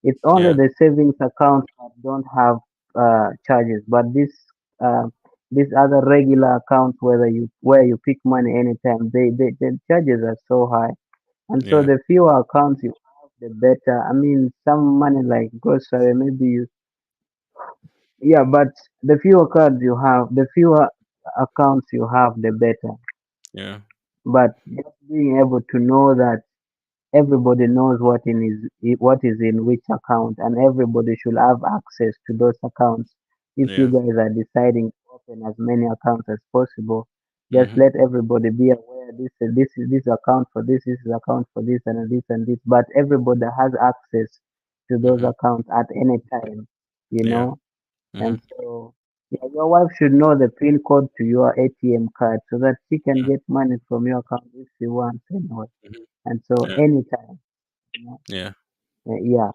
It's only Yeah. the savings accounts that don't have charges, but uh, these other regular accounts, where you pick money anytime, the charges are so high. And so Yeah. the fewer accounts you have, the better. I mean, some money like grocery, maybe yeah, but the fewer accounts you have, the better. Yeah. But just being able to know that everybody knows what is in which account, and everybody should have access to those accounts. If you Yeah. guys are deciding to open as many accounts as possible, just Hmm. let everybody be aware this is account for this is account for this and this. But everybody has access to those Hmm. accounts at any time, you Yeah. know. Hmm. And so, yeah, your wife should know the PIN code to your ATM card so that she can get money from your account if she wants anyway. Hmm. And so, Yeah. anytime, you know, Yeah. yeah,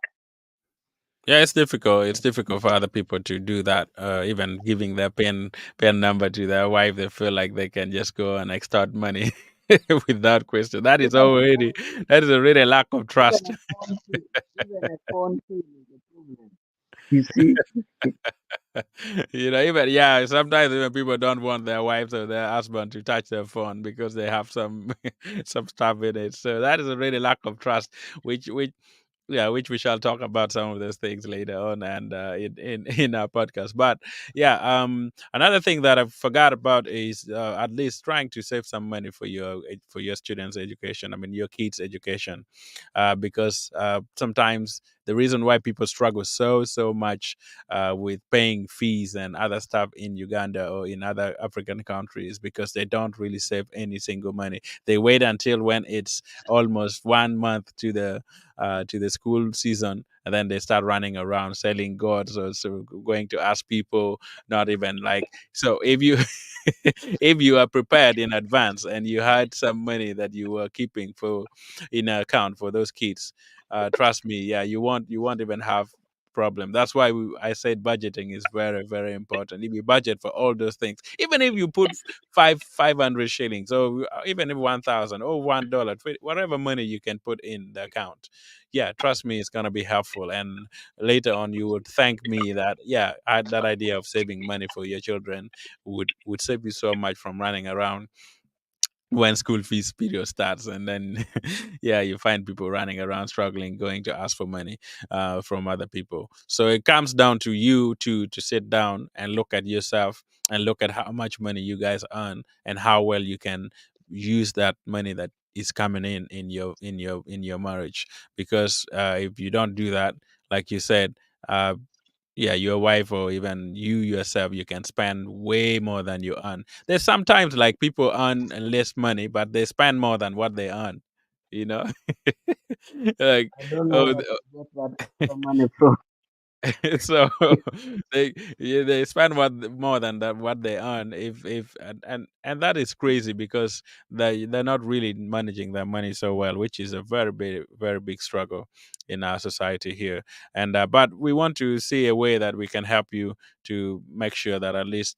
Yeah, it's difficult. It's difficult for other people to do that. Even giving their pin number to their wife, they feel like they can just go and extort money without question. That is even a already phone, that is already a lack of even trust. a phone pin, even a phone pin is a problem. You see, Even yeah, sometimes even people don't want their wives or their husband to touch their phone because they have some some stuff in it. So that is a really lack of trust, which yeah, which we shall talk about some of those things later on and in our podcast. But yeah, another thing that I forgot about is at least trying to save some money for your students' education. I mean, your kids' education, because sometimes the reason why people struggle so much with paying fees and other stuff in Uganda or in other African countries because they don't really save any single money. They wait until when it's almost 1 month to the school season, and then they start running around selling gods or so going to ask people, not even like, so if you if you are prepared in advance and you had some money that you were keeping for in an account for those kids, trust me, yeah, you won't even have problem. That's why I said budgeting is very important. If you budget for all those things, even if you put 500 shillings or even if 1,000 or $1, whatever money you can put in the account, yeah, trust me, it's gonna be helpful. And later on, you would thank me that yeah, that idea of saving money for your children would save you so much from running around when school fees period starts, and then yeah, you find people running around struggling going to ask for money from other people. So it comes down to you to sit down and look at yourself and look at how much money you guys earn and how well you can use that money that is coming in your marriage. Because if you don't do that, like you said, uh, yeah, your wife or even you yourself, you can spend way more than you earn. There's sometimes like people earn less money, but they spend more than what they earn. You know, like I don't know oh, where to get that extra money from. so they yeah, they spend more than that what they earn if and that is crazy because they're not really managing their money so well, which is a very big struggle in our society here. And but we want to see a way that we can help you to make sure that at least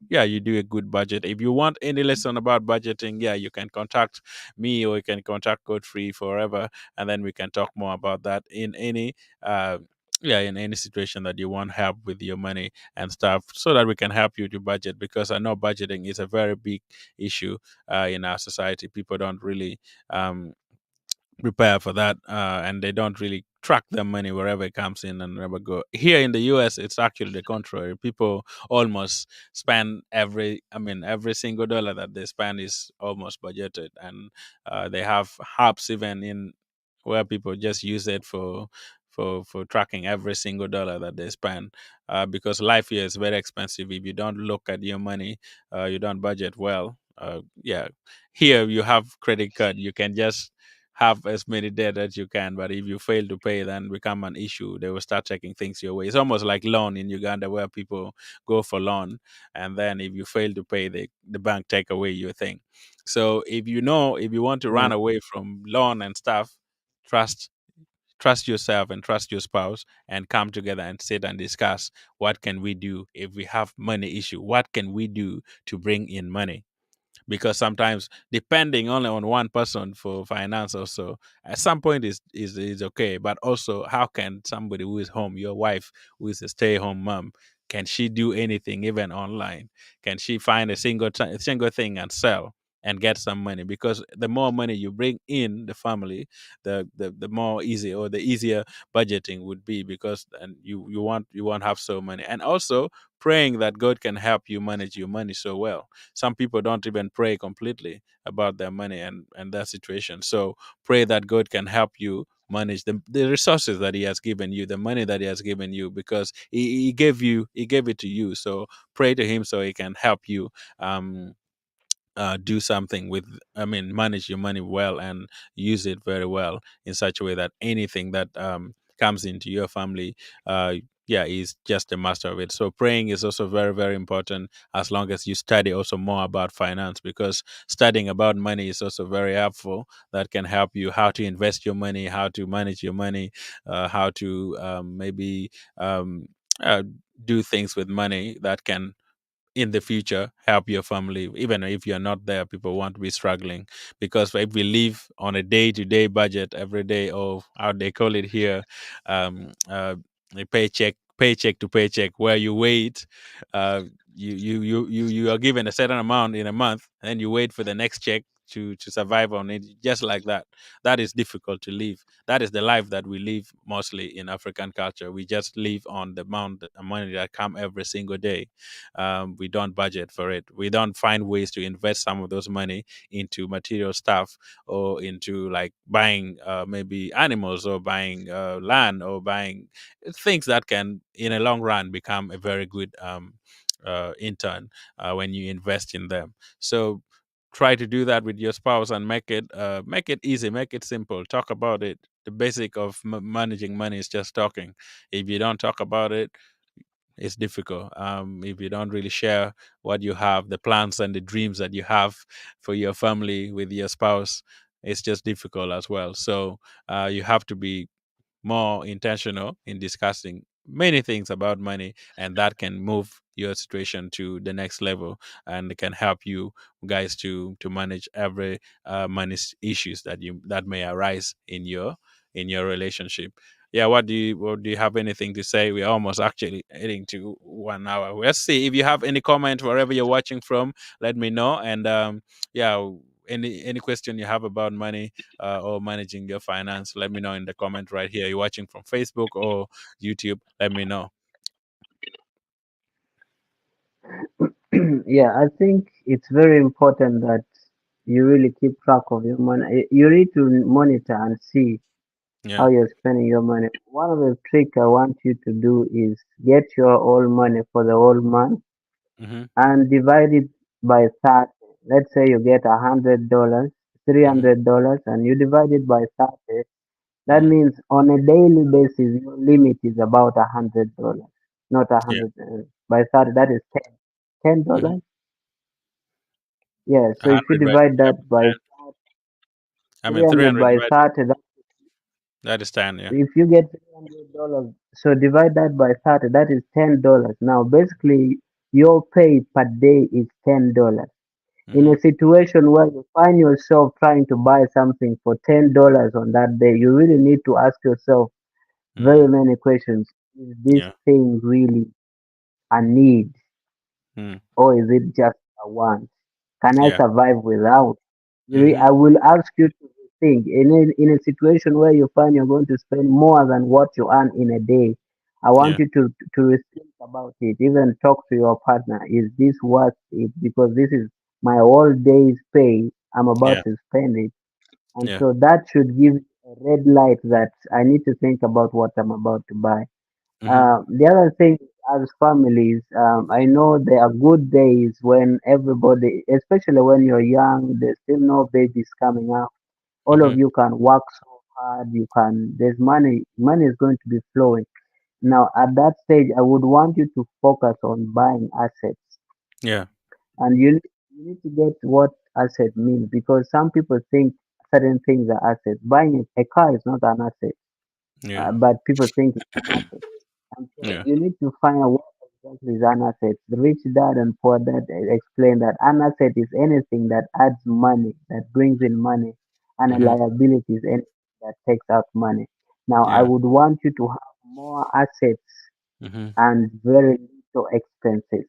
yeah, you do a good budget. If you want any lesson about budgeting, yeah, you can contact me or you can contact Godfrey forever, and then we can talk more about that in any uh yeah, in any situation that you want help with your money and stuff, so that we can help you to budget, because I know budgeting is a very big issue in our society. People don't really um, prepare for that, and they don't really track their money wherever it comes in and never go. Here in the US, it's actually the contrary. People almost spend every single dollar that they spend is almost budgeted, and they have hubs even in where people just use it for tracking every single dollar that they spend, because life here is very expensive. If you don't look at your money, you don't budget well. Yeah, here you have credit card. You can just have as many debt as you can. But if you fail to pay, then become an issue. They will start taking things your way. It's almost like loan in Uganda, where people go for loan, and then if you fail to pay, the bank take away your thing. So if you want to Yeah. run away from loan and stuff, trust trust yourself and trust your spouse, and come together and sit and discuss, what can we do if we have money issue, what can we do to bring in money. Because sometimes depending only on one person for finance also at some point is okay, but also how can somebody who is home, your wife who is a stay-home mom, can she do anything even online? Can she find a single thing and sell and get some money? Because the more money you bring in the family, the more easy, or the easier budgeting would be, because and you won't have so many. And also praying that God can help you manage your money so well. Some people don't even pray completely about their money and their situation. So pray that God can help you manage the resources that He has given you, the money that He has given you, because He gave it to you. So pray to Him so He can help you um do something with, I mean, manage your money well and use it very well in such a way that anything that comes into your family, uh yeah, is just a master of it. So praying is also very, very important, as long as you study also more about finance, because studying about money is also very helpful. That can help you how to invest your money, how to manage your money, how to maybe um, uh, do things with money that can in the future help your family. Even if you're not there, people won't be struggling, because if we live on a day-to-day budget every day, or how they call it here, a paycheck to paycheck, where you wait, uh you are given a certain amount in a month, and you wait for the next check to survive on it, just like that. That is difficult to live. That is the life that we live mostly in African culture. We just live on the amount of money that come every single day. We don't budget for it. We don't find ways to invest some of those money into material stuff, or into like buying maybe animals, or buying land, or buying things that can in a long run become a very good intern when you invest in them. So try to do that with your spouse, and make it easy, make it simple, talk about it. The basic of managing money is just talking. If you don't talk about it, it's difficult. If you don't really share what you have, the plans and the dreams that you have for your family with your spouse, it's just difficult as well. So you have to be more intentional in discussing many things about money, and that can move your situation to the next level, and it can help you guys to manage every issues that may arise in your relationship. Yeah, what do you have anything to say? We're almost actually heading to 1 hour. Let's see if you have any comment wherever you're watching from. Let me know. And yeah, any question you have about money or managing your finance, let me know in the comment right here. You're watching from Facebook or YouTube, let me know. Yeah, I think it's very important that you really keep track of your money. You need to monitor and see how Yeah. you're spending your money. One of the trick I want you to do is get your whole money for the whole month Mm-hmm. and divide it by 30. Let's say you get $100, Mm-hmm. $300, and you divide it by 30. That Mm-hmm. means on a daily basis, your limit is about $100, not a Yeah. hundred by 30. That is ten Mm-hmm. dollars. Yeah. A So if you hundred by divide yeah, that by 300 300 by by 30, that is 10. Yeah. if you get $300, so divide that by 30, that is $10. Now, basically, your pay per day is $10. In Mm-hmm. a situation where you find yourself trying to buy something for $10 on that day, you really need to ask yourself Mm-hmm. very many questions. Is this Yeah. thing really a need, Mm-hmm. or is it just a want? Can I Yeah. survive without? Mm-hmm. I will ask you to think in a situation where you find you're going to spend more than what you earn in a day. I want Yeah. you to think about it. Even talk to your partner. Is this worth it? Because this is my whole day's pay. I'm about Yeah. to spend it, and Yeah. so that should give a red light that I need to think about what I'm about to buy. Mm-hmm. The other thing, as families, I know there are good days when everybody, especially when you're young, there's still no babies coming up. All of Mm-hmm. you can work so hard. You can. There's money. Money is going to be flowing. Now, at that stage, I would want you to focus on buying assets, Yeah. and you need to get what asset means, because some people think certain things are assets. Buying a car is not an asset, Yeah. but people think it's an asset. And so Yeah. you need to find out what exactly is an asset. The rich dad and poor dad explain that an asset is anything that adds money, that brings in money, and a Mm-hmm. liability is anything that takes out money. Now, I Yeah. would want you to have more assets Mm-hmm. and very little expenses,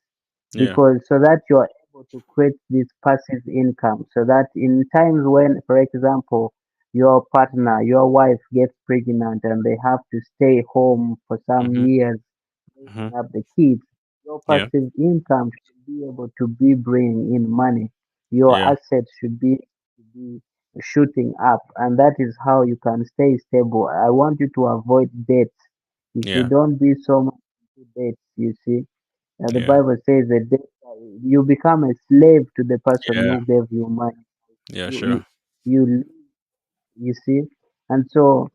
Yeah. because so that you're able to create this passive income, so that in times when, for example, your partner, your wife gets pregnant and they have to stay home for some Mm-hmm. years Mm-hmm. bringing up the kids, your Yeah. passive income should be able to be bringing in money. Your Yeah. assets should be shooting up, and that is how you can stay stable. I want you to avoid debts. You see, Yeah. don't be so much into debts. You see, the Yeah. Bible says that you become a slave to the person Yeah. who gave you money. Yeah. You Sure. you you, you see, and so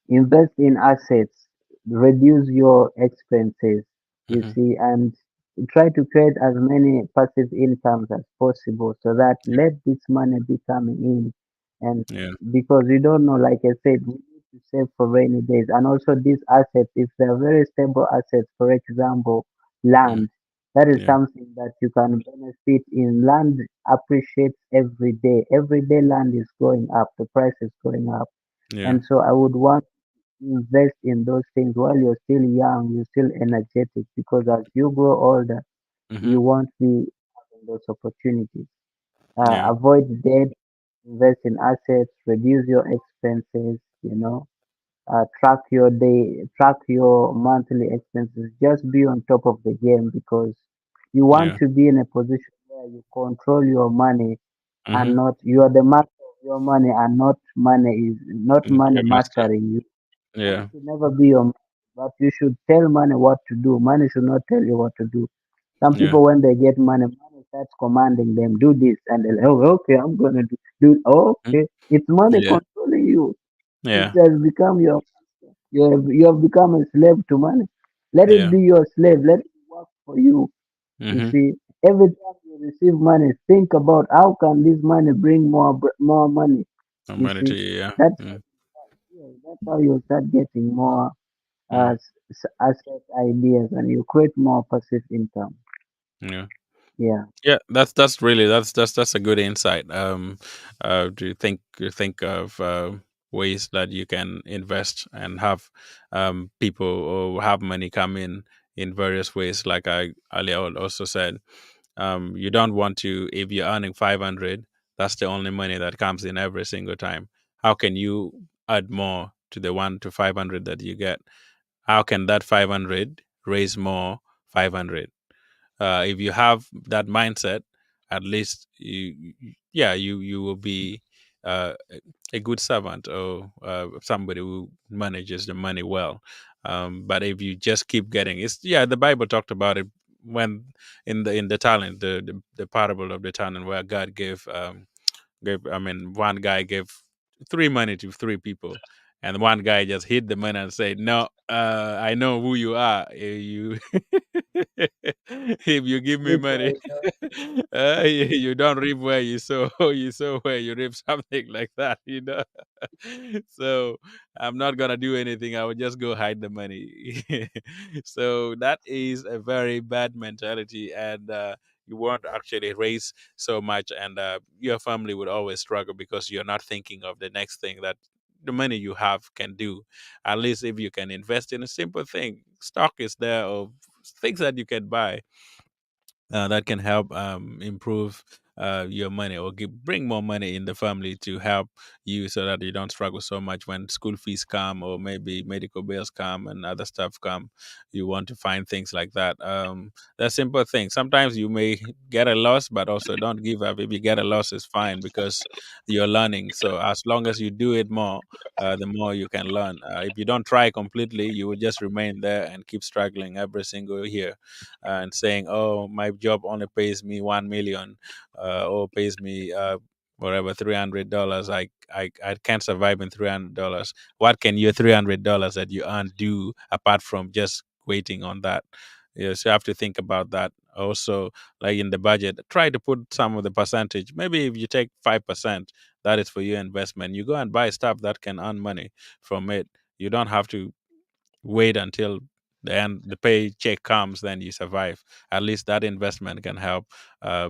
invest in assets, reduce your expenses, you Mm-hmm. see, and try to create as many passive incomes as possible, so that let this money be coming in. And Yeah. because you don't know, like I said, we need to save for rainy days. And also these assets, if they're very stable assets, for example, Mm. land, that is Yeah. something that you can benefit in. Land appreciates every day. Every day land is going up, the price is going up. Yeah. And so I would want invest in those things while you're still young, you're still energetic, because as you grow older, Mm-hmm. you won't be having those opportunities. Yeah. Avoid debt, invest in assets, reduce your expenses, track your monthly expenses. Just be on top of the game, because you want Yeah. to be in a position where you control your money, Mm-hmm. and not you are the master of your money, and not money Your master. mastering you. Money Yeah. should never be your master, but you should tell money what to do. Money should not tell you what to do. Some Yeah. people, when they get money, money starts commanding them, do this, and they're like, oh, okay, I'm gonna do. Mm. Okay, it's money Yeah. controlling you. It Yeah. has become you have become a slave to money. Let it Yeah. be your slave. Let it work for you. You Mm-hmm. see, every time you receive money, think about how can this money bring more money. No You money to see, you. Yeah. that's Mm. yeah, that's how you start getting more Mm. asset ideas, and you create more passive income. Yeah. Yeah. Yeah, that's really that's a good insight. Do you think of ways that you can invest and have people or have money come in various ways? Like I earlier also said, you don't want to, if you're earning 500, that's the only money that comes in every single time. How can you add more to the 1 to 500 that you get? How can that 500 raise more 500? If you have that mindset, at least yeah, you will be a good servant, or somebody who manages the money well. But if you just keep getting, it's, yeah, the Bible talked about it when in the talent, the parable of the talent, where God gave, I mean, one guy gave three money to three people, and one guy just hid the money and said, "No, I know who you are. You, if you give me Reap money, where you sow. you don't reap where you sow. You sow where you reap," something like that. So I'm not gonna do anything. I will just go hide the money. So that is a very bad mentality, and you won't actually raise so much, and your family would always struggle because you're not thinking of the next thing that the money you have can do. At least if you can invest in a simple thing, stock is there, or things that you can buy that can help improve your money, or bring more money in the family to help you, so that you don't struggle so much when school fees come, or maybe medical bills come and other stuff come. You want to find things like that. That simple thing. Sometimes you may get a loss, but also don't give up. If you get a loss, it's fine, because you're learning. So as long as you do it more, the more you can learn. If you don't try completely, you will just remain there and keep struggling every single year, and saying, "Oh, my job only pays me 1 million, or pays me whatever, $300. I can't survive in $300. What can your $300 that you earn do apart from just waiting on that? Yes, you have to think about that. Also, like in the budget, try to put some of the percentage. Maybe if you take 5%, that is for your investment. You go and buy stuff that can earn money from it. You don't have to wait until the end the paycheck comes, then you survive. At least that investment can help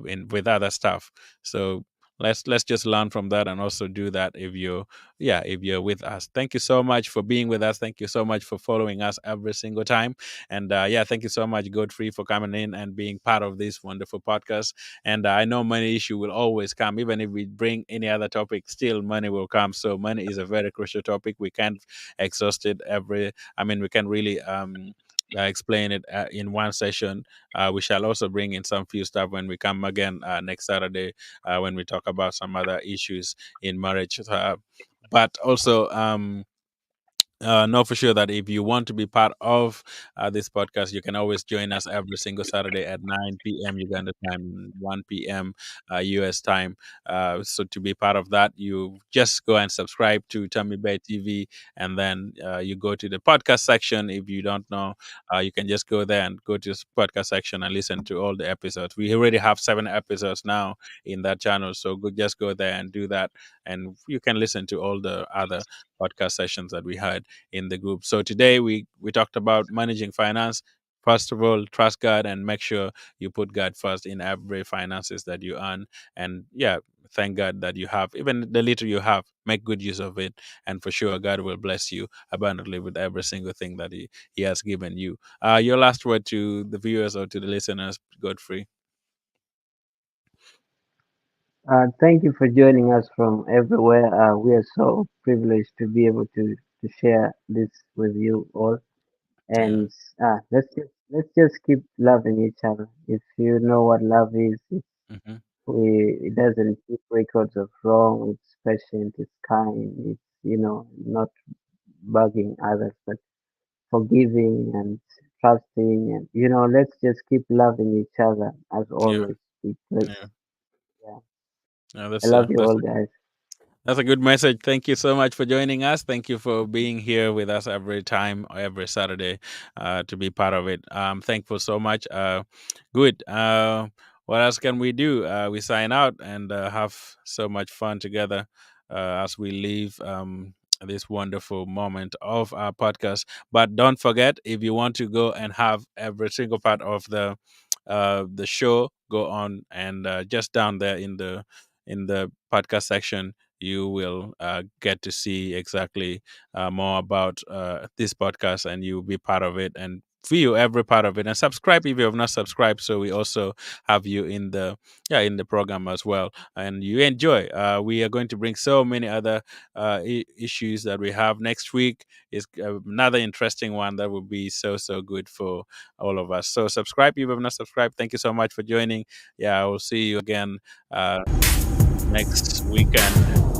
in with other stuff. So let's just learn from that and also do that if you're, yeah, if you're with us. Thank you so much for being with us. Thank you so much for following us every single time. And yeah, thank you so much, Godfrey, for coming in and being part of this wonderful podcast. And I know money issue will always come, even if we bring any other topic, still money will come. So money is a very crucial topic. We can't exhaust it every, I mean, we can really explain it in one session. We shall also bring in some few stuff when we come again next Saturday, when we talk about some other issues in marriage. But also, know for sure that if you want to be part of this podcast, you can always join us every single Saturday at 9 p.m. Uganda time, 1 p.m. US time. So to be part of that, you just go and subscribe to Tommy Bear TV, and then you go to the podcast section. If you don't know, you can just go there and go to the podcast section and listen to all the episodes. We already have 7 episodes now in that channel, so just go there and do that, and you can listen to all the other podcast sessions that we had in the group. So today we talked about managing finance. First of all, trust God and make sure you put God first in every finances that you earn. And yeah, thank God that you have, even the little you have, make good use of it. And for sure, God will bless you abundantly with every single thing that He has given you. Your last word to the viewers or to the listeners, Godfrey. Thank you for joining us from everywhere. We are so privileged to be able to share this with you all. Yeah. And let's just keep loving each other. If you know what love is, Hmm. it doesn't keep records of wrong. It's patient. It's kind. It's not bugging others, but forgiving and trusting. And let's just keep loving each other as Yeah. always. Because Yeah. yeah, Yeah, I love you all, guys. that's a good message. Thank you so much for joining us. Thank you for being here with us every time, every Saturday, to be part of it. I'm thankful so much. Good. What else can we do? We sign out and have so much fun together as we leave this wonderful moment of our podcast. But don't forget, if you want to go and have every single part of the show, go on and just down there in the podcast section, you will get to see exactly more about this podcast, and you'll be part of it and view every part of it, and subscribe if you have not subscribed, so we also have you in the, yeah, in the program as well, and you enjoy. We are going to bring so many other issues that we have next week. Is another interesting one that will be so good for all of us. So subscribe if you have not subscribed. Thank you so much for joining. Yeah, I will see you again next weekend.